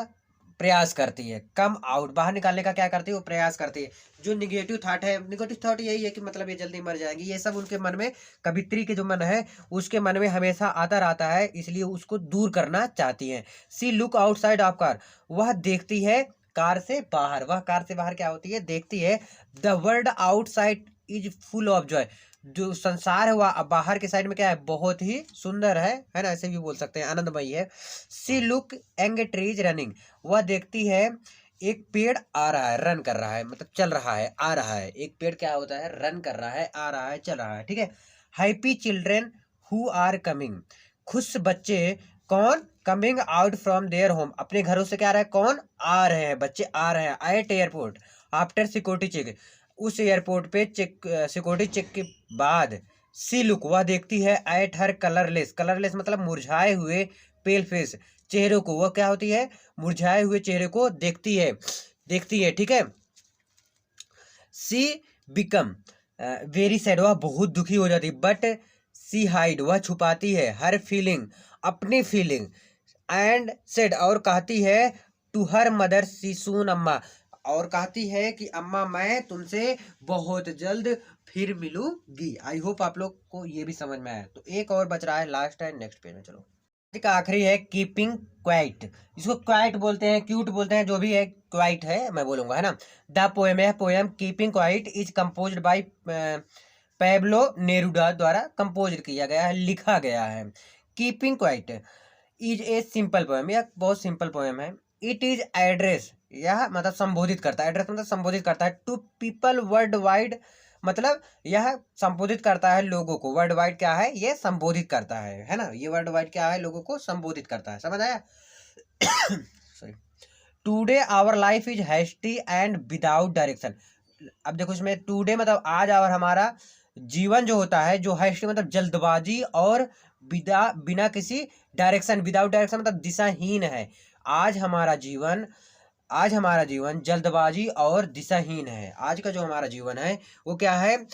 Speaker 1: प्रयास करती है। कम आउट, बाहर निकालने का क्या करती है, वो प्रयास करती है। जो निगेटिव थॉट है, निगेटिव थॉट यही है कि मतलब ये जल्दी मर जाएंगे, ये सब उनके मन में, कवित्री के जो मन है उसके मन में हमेशा आता रहता है, इसलिए उसको दूर करना चाहती है। See look outside of car, वह देखती है कार से बाहर, वह कार से बाहर क्या होती है, देखती है। The world outside is full of Joy, जो संसार है वह बाहर के साइड में क्या है, बहुत ही सुंदर है ना, ऐसे भी बोल सकते हैं, आनंदमयी है। सी लुक एंग ट्रीज रनिंग, वह देखती है एक पेड़ आ रहा है, रन कर रहा है, मतलब चल रहा है, आ रहा है। एक पेड़ क्या होता है, रन कर रहा है, आ रहा है, चल रहा है, ठीक है। Happy children who are coming, खुश बच्चे, कौन, coming out from their home, अपने घरों से क्या आ रहा है, कौन, आ रहे हैं, बच्चे आ रहे हैं। At airport after security check, उस एयरपोर्ट पे चेक, सिक्योरिटी चेक के बाद। सी लुक, वह देखती है, एट हर कलरलेस, कलरलेस मतलब मुरझाए हुए, पेल फेस, चेहरे को, वह क्या होती है, मुरझाए हुए चेहरे को देखती है, देखती है, ठीक है। सी बिकम वेरी सैड, वह बहुत दुखी हो जाती है। बट सी हाइड, वह छुपाती है, हर फीलिंग, अपनी फीलिंग। एंड सेड, और कहती है, टू हर मदर सी सून अम्मा, और कहती है कि अम्मा मैं तुमसे बहुत जल्द फिर मिलूंगी। आई होप आप लोग को ये भी समझ में आया। तो एक और बच रहा है, लास्ट है, नेक्स्ट पेज में चलो। का आखिरी है कीपिंग क्वाइट, इसको क्वाइट बोलते हैं, क्यूट बोलते हैं, जो भी है, क्वाइट है मैं बोलूंगा, है ना। द पोएम है, poem keeping quiet is composed bye Pablo Neruda द्वारा कंपोज किया गया है, लिखा गया है। Keeping quiet is a simple poem, यह बहुत सिंपल पोएम है। इट इज एड्रेस, यह मतलब संबोधित करता है, एड्रेस मतलब संबोधित करता है, टू पीपल वर्ल्ड वाइड, मतलब यह संबोधित करता है लोगों को। वर्ल्ड वाइड क्या है, ये संबोधित करता है ना, ये वर्ल्ड वाइड क्या है, लोगों को संबोधित करता है, समझ आया। Sorry. Today our life is hasty and without direction, अब देखो इसमें टुडे मतलब आज, और हमारा जीवन जो होता है, जो हैस्टी मतलब जल्दबाजी, और बिना किसी डायरेक्शन, विदाउट डायरेक्शन मतलब दिशाहीन है। आज हमारा जीवन, आज हमारा जीवन जल्दबाजी और दिशाहीन है। आज का जो हमारा जीवन है वो क्या है,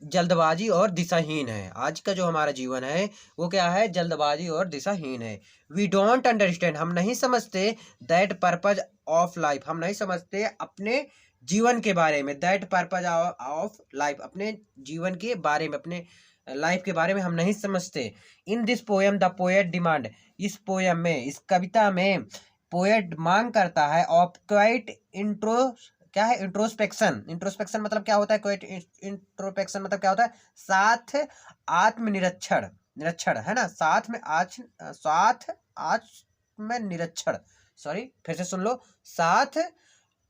Speaker 1: जल्दबाजी और दिशाहीन है। आज का जो हमारा जीवन है वो क्या है, जल्दबाजी और दिशाहीन है। वी डोंट अंडरस्टैंड, हम नहीं समझते, दैट पर्पज ऑफ लाइफ, हम नहीं समझते अपने जीवन के बारे में। दैट पर्पज ऑफ लाइफ, अपने जीवन के बारे में, अपने लाइफ के बारे में हम नहीं समझते। In this poem the poet demand, इस पोएम में, इस कविता में पोएट मांग करता है ऑफ क्वाइट इंट्रो, क्या है, इंट्रोस्पेक्शन। इंट्रोस्पेक्शन मतलब क्या होता है, क्वाइट इंट्रोस्पेक्शन मतलब क्या होता है, साथ आत्मनिरीक्षण, निरक्षण है ना, साथ में आत्मनिरीक्षण, सॉरी फिर से सुन लो, साथ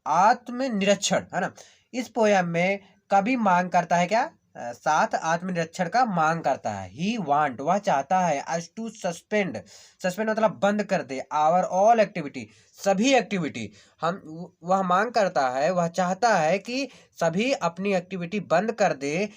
Speaker 1: आत्मनिरीक्षण है ना। इस पोयम में कवि मांग करता है क्या, साथ आत्मनिरीक्षण का मांग करता है। ही वांट, वह चाहता है, अस टू सस्पेंड, सस्पेंड मतलब बंद कर दे, आवर ऑल एक्टिविटी, सभी एक्टिविटी, हम वह मांग करता है, वह चाहता है कि सभी अपनी एक्टिविटी बंद कर दे,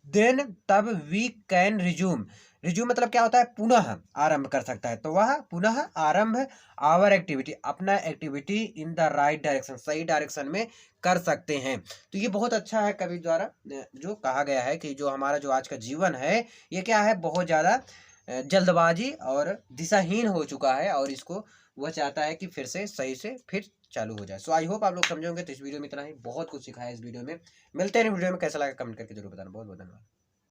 Speaker 1: देन तब वी कैन रिज्यूम, रिज्यूम मतलब क्या होता है, पुनः आरंभ कर सकता है, तो वह पुनः आरंभ आवर एक्टिविटी, अपना activity in the right direction, सही डायरेक्शन में कर सकते हैं। तो ये बहुत अच्छा है कवि द्वारा जो कहा गया है कि जो हमारा जो आज का जीवन है ये क्या है, बहुत ज़्यादा जल्दबाजी और दिशाहीन हो चुका है, और इसको वह चाहता है कि फिर से सही से फिर चालू हो जाए। सो आई होप आप लोग समझोगे। तो इस वीडियो में इतना ही, बहुत कुछ सिखाया इस वीडियो में। मिलते हैं वीडियो में, कैसा लगा कमेंट करके जरूर बताना। बहुत बहुत धन्यवाद।